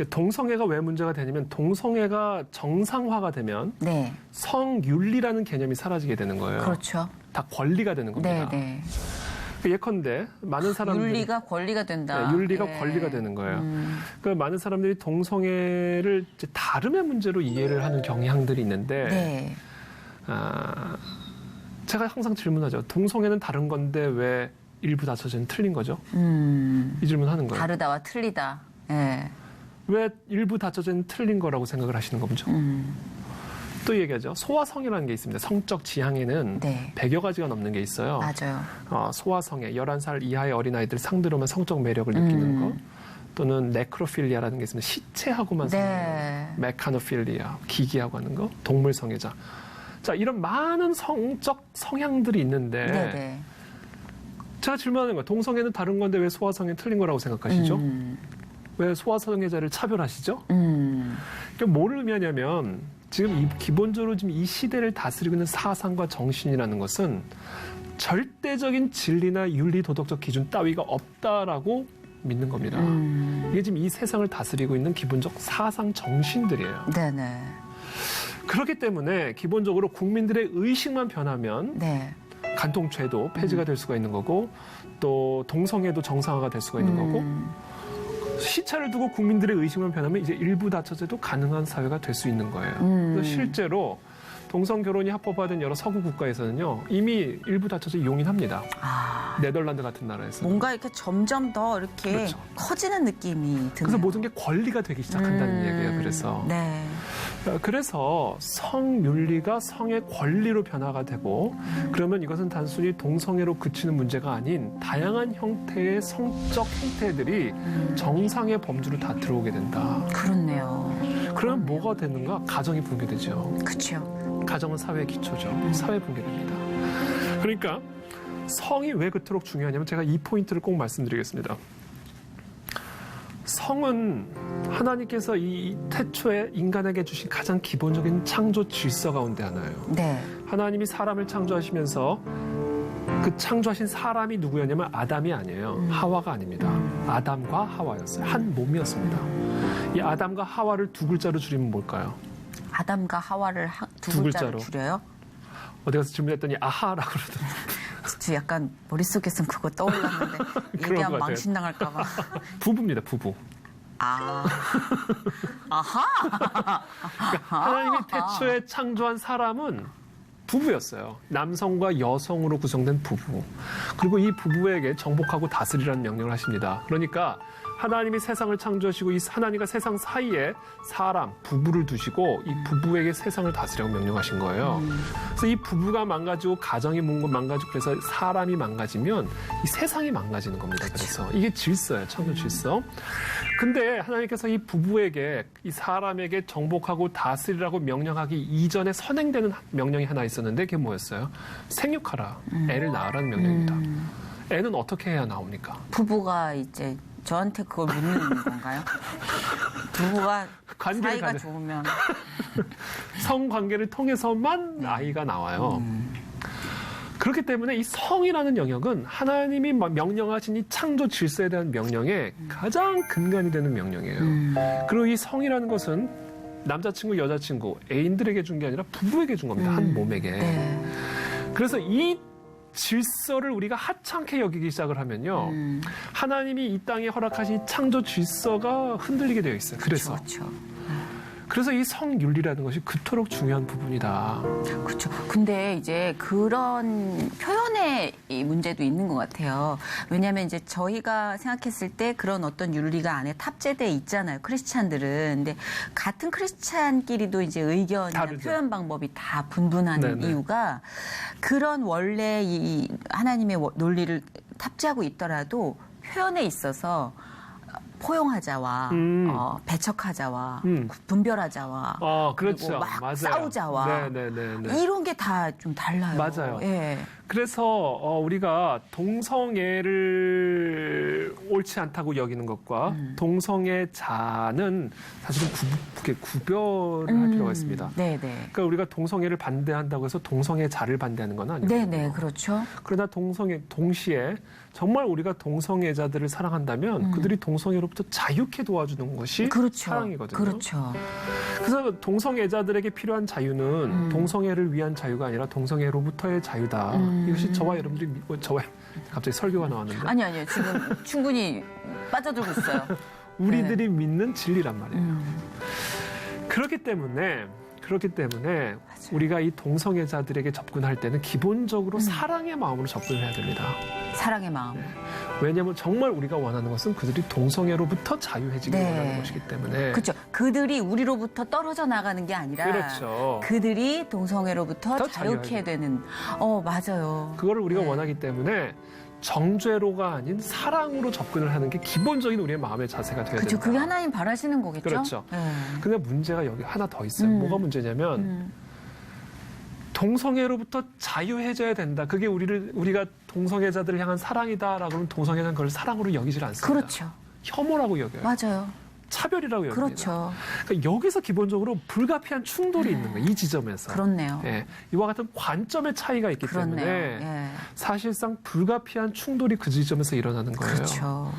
Speaker 2: 동성애가 왜 문제가 되냐면 동성애가 정상화가 되면
Speaker 1: 네.
Speaker 2: 성윤리라는 개념이 사라지게 되는 거예요.
Speaker 1: 그렇죠.
Speaker 2: 다 권리가 되는 겁니다.
Speaker 1: 네.
Speaker 2: 예컨대 많은 사람들이
Speaker 1: 윤리가 권리가 된다.
Speaker 2: 네, 윤리가
Speaker 1: 예.
Speaker 2: 권리가 되는 거예요. 그러니까 많은 사람들이 동성애를 이제 다름의 문제로 이해를 하는 경향들이 있는데
Speaker 1: 네.
Speaker 2: 제가 항상 질문하죠. 동성애는 다른 건데 왜 일부 다처제는 틀린 거죠? 이 질문하는 거예요.
Speaker 1: 다르다와 틀리다. 예.
Speaker 2: 왜 일부 다처제는 틀린 거라고 생각을 하시는 거죠? 또 얘기하죠. 소아성이라는 게 있습니다. 성적 지향에는
Speaker 1: 네.
Speaker 2: 100여 가지가 넘는 게 있어요.
Speaker 1: 맞아요.
Speaker 2: 소아성애, 11살 이하의 어린아이들 상대로만 성적 매력을 느끼는 거. 또는 네크로필리아라는 게 있습니다. 시체하고만
Speaker 1: 네.
Speaker 2: 메카노필리아, 기기하고 하는 거. 동물성애자. 자, 이런 많은 성적 성향들이 있는데
Speaker 1: 네네.
Speaker 2: 제가 질문하는 거예요. 동성애는 다른 건데 왜 소아성애는 틀린 거라고 생각하시죠? 왜 소아성애자를 차별하시죠? 그러니까 뭐를 의미하냐면 지금 기본적으로 지금 이 시대를 다스리고 있는 사상과 정신이라는 것은 절대적인 진리나 윤리 도덕적 기준 따위가 없다라고 믿는 겁니다. 이게 지금 이 세상을 다스리고 있는 기본적 사상 정신들이에요.
Speaker 1: 네네.
Speaker 2: 그렇기 때문에 기본적으로 국민들의 의식만 변하면
Speaker 1: 네.
Speaker 2: 간통죄도 폐지가 될 수가 있는 거고 또 동성애도 정상화가 될 수가 있는 거고 시차를 두고 국민들의 의식만 변하면 이제 일부 다처제도 가능한 사회가 될 수 있는 거예요. 그래서 실제로 동성 결혼이 합법화된 여러 서구 국가에서는요 이미 일부 다처제 용인합니다. 네덜란드 같은 나라에서.
Speaker 1: 뭔가 이렇게 점점 더 이렇게
Speaker 2: 그렇죠.
Speaker 1: 커지는 느낌이 드네요.
Speaker 2: 그래서 모든 게 권리가 되기 시작한다는 얘기예요. 그래서
Speaker 1: 네.
Speaker 2: 그래서 성윤리가 성의 권리로 변화가 되고 그러면 이것은 단순히 동성애로 그치는 문제가 아닌 다양한 형태의 성적 형태들이 정상의 범주로 다 들어오게 된다.
Speaker 1: 그렇네요.
Speaker 2: 그러면 뭐가 되는가? 가정이 붕괴되죠.
Speaker 1: 그렇죠.
Speaker 2: 가정은 사회의 기초죠. 사회 붕괴됩니다. 그러니까 성이 왜 그토록 중요하냐면 제가 이 포인트를 꼭 말씀드리겠습니다. 성은 하나님께서 이 태초에 인간에게 주신 가장 기본적인 창조 질서 가운데 하나예요.
Speaker 1: 네.
Speaker 2: 하나님이 사람을 창조하시면서 그 창조하신 사람이 누구였냐면 아담이 아니에요. 하와가 아닙니다. 아담과 하와였어요. 한 몸이었습니다. 이 아담과 하와를 두 글자로 줄이면 뭘까요?
Speaker 1: 아담과 하와를 두
Speaker 2: 두
Speaker 1: 글자로
Speaker 2: 글자로.
Speaker 1: 줄여요?
Speaker 2: 어디 가서 질문했더니 아하라고 그러더라고요.
Speaker 1: 저 약간 머릿속에선 그거 떠올랐는데
Speaker 2: 그런 것
Speaker 1: 얘기하면
Speaker 2: 같아요.
Speaker 1: 망신당할까 봐.
Speaker 2: 부부입니다. 부부.
Speaker 1: 아. 아하.
Speaker 2: 하나님이 태초에 창조한 사람은 부부였어요. 남성과 여성으로 구성된 부부. 그리고 이 부부에게 정복하고 다스리라는 명령을 하십니다. 그러니까 하나님이 세상을 창조하시고 이 하나님과 세상 사이에 사람, 부부를 두시고 이 부부에게 세상을 다스리라고 명령하신 거예요. 그래서 이 부부가 망가지고 가정이 망가지고 그래서 사람이 망가지면 이 세상이 망가지는 겁니다. 그래서 이게 질서예요. 창조 질서. 근데 하나님께서 이 부부에게 이 사람에게 정복하고 다스리라고 명령하기 이전에 선행되는 명령이 하나 있었는데 그게 뭐였어요? 생육하라. 애를 낳으라는 명령입니다. 애는 어떻게 해야 나옵니까?
Speaker 1: 부부가 이제 저한테 그걸 묻는 건가요? 부부가
Speaker 2: 관계를
Speaker 1: 사이가
Speaker 2: 가져-
Speaker 1: 좋으면
Speaker 2: 성관계를 통해서만 아이가 나와요. 그렇기 때문에 이 성이라는 영역은 하나님이 명령하신 이 창조 질서에 대한 명령의 가장 근간이 되는 명령이에요. 그리고 이 성이라는 것은 남자친구, 여자친구, 애인들에게 준 게 아니라 부부에게 준 겁니다. 한 몸에게.
Speaker 1: 네.
Speaker 2: 그래서 이 질서를 우리가 하찮게 여기기 시작을 하면요. 하나님이 이 땅에 허락하신 이 창조 질서가 흔들리게 되어 있어요.
Speaker 1: 그렇죠.
Speaker 2: 그래서 이 성윤리라는 것이 그토록 중요한 부분이다.
Speaker 1: 그렇죠. 근데 이제 그런 표현의 이 문제도 있는 것 같아요. 왜냐하면 이제 저희가 생각했을 때 그런 어떤 윤리가 안에 탑재돼 있잖아요. 크리스찬들은. 근데 같은 크리스찬끼리도 이제 의견이나
Speaker 2: 다르죠.
Speaker 1: 표현 방법이 다 분분한
Speaker 2: 네네.
Speaker 1: 이유가 그런 원래 이 하나님의 논리를 탑재하고 있더라도 표현에 있어서 포용하자와 배척하자와 분별하자와
Speaker 2: 그렇죠.
Speaker 1: 그리고 막
Speaker 2: 맞아요.
Speaker 1: 싸우자와
Speaker 2: 네네네.
Speaker 1: 이런 게 다 좀 달라요.
Speaker 2: 맞아요.
Speaker 1: 예.
Speaker 2: 그래서 우리가 동성애를 옳지 않다고 여기는 것과 동성애자는 사실은 구별을 할 필요가 있습니다.
Speaker 1: 네네.
Speaker 2: 그러니까 우리가 동성애를 반대한다고 해서 동성애자를 반대하는 건 아니에요.
Speaker 1: 네네, 그렇죠.
Speaker 2: 그러나 동시에 정말 우리가 동성애자들을 사랑한다면 그들이 동성애로부터 자유케 도와주는 것이
Speaker 1: 그렇죠.
Speaker 2: 사랑이거든요.
Speaker 1: 그렇죠.
Speaker 2: 그래서 동성애자들에게 필요한 자유는 동성애를 위한 자유가 아니라 동성애로부터의 자유다. 이것이 저와 여러분들이 갑자기 설교가 나왔는데
Speaker 1: 아니요. 지금 충분히 빠져들고 있어요.
Speaker 2: 우리들이 믿는 진리란 말이에요. 그렇기 때문에 우리가 이 동성애자들에게 접근할 때는 기본적으로 사랑의 마음으로 접근을 해야 됩니다.
Speaker 1: 사랑의 마음.
Speaker 2: 왜냐하면 정말 우리가 원하는 것은 그들이 동성애로부터 자유해지길
Speaker 1: 네.
Speaker 2: 원하는 것이기 때문에.
Speaker 1: 그렇죠. 그들이 우리로부터 떨어져 나가는 게 아니라
Speaker 2: 그렇죠.
Speaker 1: 그들이 동성애로부터
Speaker 2: 더
Speaker 1: 자유케 되는. 맞아요.
Speaker 2: 그거를 우리가
Speaker 1: 네.
Speaker 2: 원하기 때문에 정죄로가 아닌 사랑으로 접근을 하는 게 기본적인 우리의 마음의 자세가 돼야
Speaker 1: 그렇죠.
Speaker 2: 된다.
Speaker 1: 그게 하나님 바라시는 거겠죠.
Speaker 2: 그렇죠.
Speaker 1: 네.
Speaker 2: 근데 문제가 여기 하나 더 있어요. 뭐가 문제냐면 동성애로부터 자유해져야 된다. 그게 우리가 동성애자들을 향한 사랑이다라고 하면 동성애자는 그걸 사랑으로 여기질 않습니다.
Speaker 1: 그렇죠.
Speaker 2: 혐오라고 여겨요.
Speaker 1: 맞아요.
Speaker 2: 차별이라고 여깁니다.
Speaker 1: 그렇죠.
Speaker 2: 그러니까 여기서 기본적으로 불가피한 충돌이 있는 거예요. 이 지점에서.
Speaker 1: 그렇네요.
Speaker 2: 예, 이와 같은 관점의 차이가 있기
Speaker 1: 그렇네요.
Speaker 2: 때문에
Speaker 1: 예.
Speaker 2: 사실상 불가피한 충돌이 그 지점에서 일어나는 거예요.
Speaker 1: 그렇죠.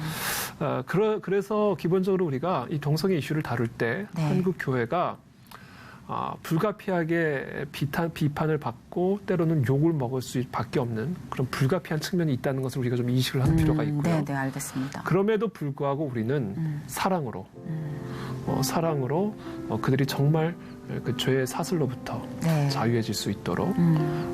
Speaker 2: 그래서 기본적으로 우리가 이 동성애 이슈를 다룰 때
Speaker 1: 네.
Speaker 2: 한국 교회가 불가피하게 비판을 받고 때로는 욕을 먹을 수밖에 없는 그런 불가피한 측면이 있다는 것을 우리가 좀 인식을 하는 필요가 있고요.
Speaker 1: 네, 네, 알겠습니다.
Speaker 2: 그럼에도 불구하고 우리는 사랑으로 그들이 정말 그 죄의 사슬로부터
Speaker 1: 네.
Speaker 2: 자유해질 수 있도록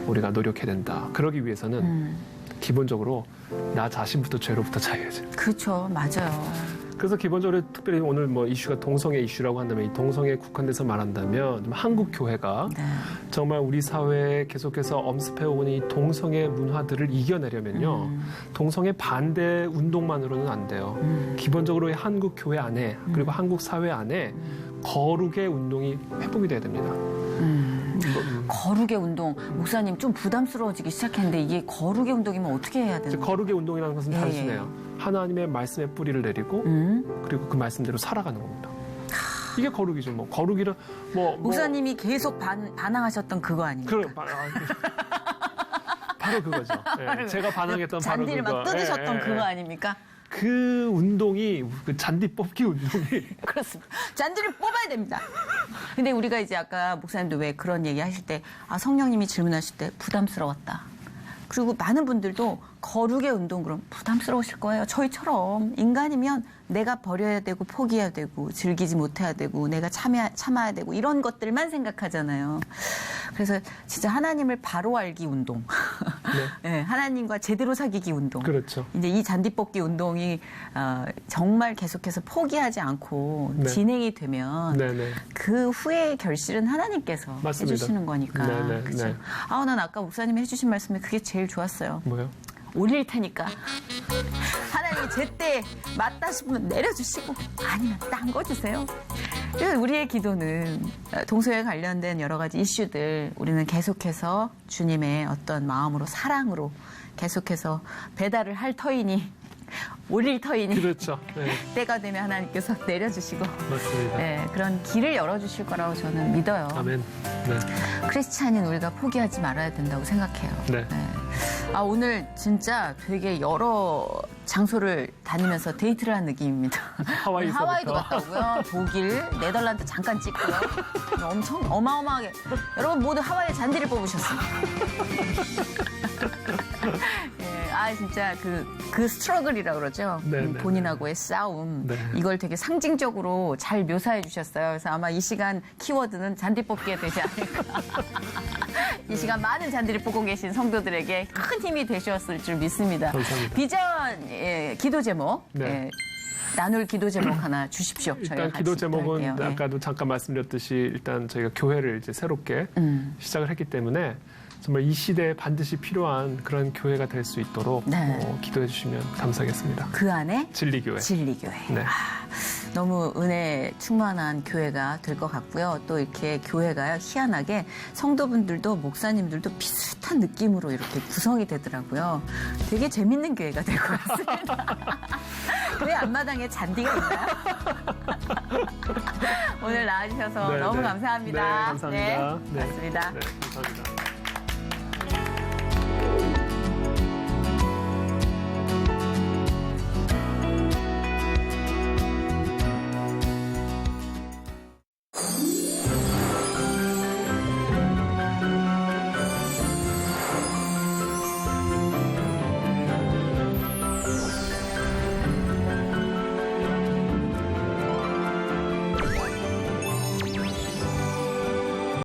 Speaker 2: 우리가 노력해야 된다. 그러기 위해서는 기본적으로 나 자신부터 죄로부터 자유해져요.
Speaker 1: 그렇죠. 맞아요.
Speaker 2: 그래서 기본적으로 특별히 오늘 뭐 이슈가 동성애 이슈라고 한다면 이 동성애에 국한돼서 말한다면 좀 한국 교회가
Speaker 1: 네.
Speaker 2: 정말 우리 사회에 계속해서 엄습해오는 이 동성애 문화들을 이겨내려면요. 동성애 반대 운동만으로는 안 돼요. 기본적으로 이 한국 교회 안에 그리고 한국 사회 안에 거룩의 운동이 회복이 돼야 됩니다.
Speaker 1: 거룩의 운동. 목사님 좀 부담스러워지기 시작했는데 이게 거룩의 운동이면 어떻게 해야 되는 거예요?
Speaker 2: 거룩의 운동이라는 것은
Speaker 1: 예,
Speaker 2: 단순해요. 하나님의 말씀에 뿌리를 내리고 그리고 그 말씀대로 살아가는 겁니다. 이게 거룩이죠. 뭐 거룩이라
Speaker 1: 목사님이 계속 반항하셨던 그거 아닙니까?
Speaker 2: 바로 그거죠. 예, 제가 반항했던 바로
Speaker 1: 잔디를
Speaker 2: 그거.
Speaker 1: 막 뜯으셨던
Speaker 2: 예,
Speaker 1: 그거 아닙니까?
Speaker 2: 그 운동이 그 잔디 뽑기 운동이
Speaker 1: 그렇습니다. 잔디를 뽑아야 됩니다. 근데 우리가 이제 아까 목사님도 왜 그런 얘기 하실 때 성령님이 질문하실 때 부담스러웠다. 그리고 많은 분들도 거룩의 운동 그럼 부담스러우실 거예요. 저희처럼 인간이면 내가 버려야 되고 포기해야 되고 즐기지 못해야 되고 내가 참아야 되고 이런 것들만 생각하잖아요. 그래서 진짜 하나님을 바로 알기 운동.
Speaker 2: 네.
Speaker 1: 네, 하나님과 제대로 사귀기 운동.
Speaker 2: 그렇죠.
Speaker 1: 이제 이 잔디 뽑기 운동이 정말 계속해서 포기하지 않고
Speaker 2: 네.
Speaker 1: 진행이 되면
Speaker 2: 네네.
Speaker 1: 그 후의 결실은 하나님께서
Speaker 2: 맞습니다.
Speaker 1: 해주시는 거니까.
Speaker 2: 네네,
Speaker 1: 그렇죠?
Speaker 2: 네.
Speaker 1: 난 아까 목사님이 해주신 말씀에 그게 제일 좋았어요.
Speaker 2: 뭐요?
Speaker 1: 올릴 테니까 하나님이 제때 맞다 싶으면 내려주시고 아니면 딴 거 주세요. 그래서 우리의 기도는 동성애에 관련된 여러 가지 이슈들 우리는 계속해서 주님의 어떤 마음으로 사랑으로 계속해서 배달을 할 터이니 올릴 터이니
Speaker 2: 그렇죠. 네.
Speaker 1: 때가 되면 하나님께서 내려주시고
Speaker 2: 맞습니다.
Speaker 1: 네, 그런 길을 열어주실 거라고 저는 믿어요.
Speaker 2: 아멘. 네.
Speaker 1: 크리스찬인 우리가 포기하지 말아야 된다고 생각해요.
Speaker 2: 네.
Speaker 1: 오늘 진짜 되게 여러 장소를 다니면서 데이트를 한 느낌입니다.
Speaker 2: 하와이에서부터.
Speaker 1: 하와이도 갔다 오고요. 독일, 네덜란드 잠깐 찍고요. 엄청 어마어마하게. 여러분 모두 하와이에 잔디를 뽑으셨습니다. 진짜 그 스트러글이라고 그러죠.
Speaker 2: 네, 네,
Speaker 1: 본인하고의 싸움.
Speaker 2: 네.
Speaker 1: 이걸 되게 상징적으로 잘 묘사해 주셨어요. 그래서 아마 이 시간 키워드는 잔디 뽑기가 되지 않을까. 이 시간 많은 잔디를 뽑고 계신 성도들에게 큰 힘이 되셨을 줄 믿습니다.
Speaker 2: 감사합니다.
Speaker 1: 비전 기도 제목.
Speaker 2: 네.
Speaker 1: 나눌 기도 제목 하나 주십시오. 저희가
Speaker 2: 일단
Speaker 1: 같이
Speaker 2: 기도 제목은
Speaker 1: 기도할게요.
Speaker 2: 아까도 잠깐 말씀드렸듯이 일단 저희가 교회를 이제 새롭게 시작을 했기 때문에 정말 이 시대에 반드시 필요한 그런 교회가 될 수 있도록
Speaker 1: 네.
Speaker 2: 기도해 주시면 감사하겠습니다.
Speaker 1: 그 안에
Speaker 2: 진리교회.
Speaker 1: 진리교회.
Speaker 2: 네.
Speaker 1: 너무 은혜 충만한 교회가 될 것 같고요. 또 이렇게 교회가 희한하게 성도분들도 목사님들도 비슷한 느낌으로 이렇게 구성이 되더라고요. 되게 재밌는 교회가 될 것 같습니다. 교회 앞마당에 잔디가 있나요? 오늘 나와주셔서
Speaker 2: 네,
Speaker 1: 너무
Speaker 2: 네.
Speaker 1: 감사합니다.
Speaker 2: 네, 감사합니다.
Speaker 1: 네, 고맙습니다.
Speaker 2: 네, 감사합니다.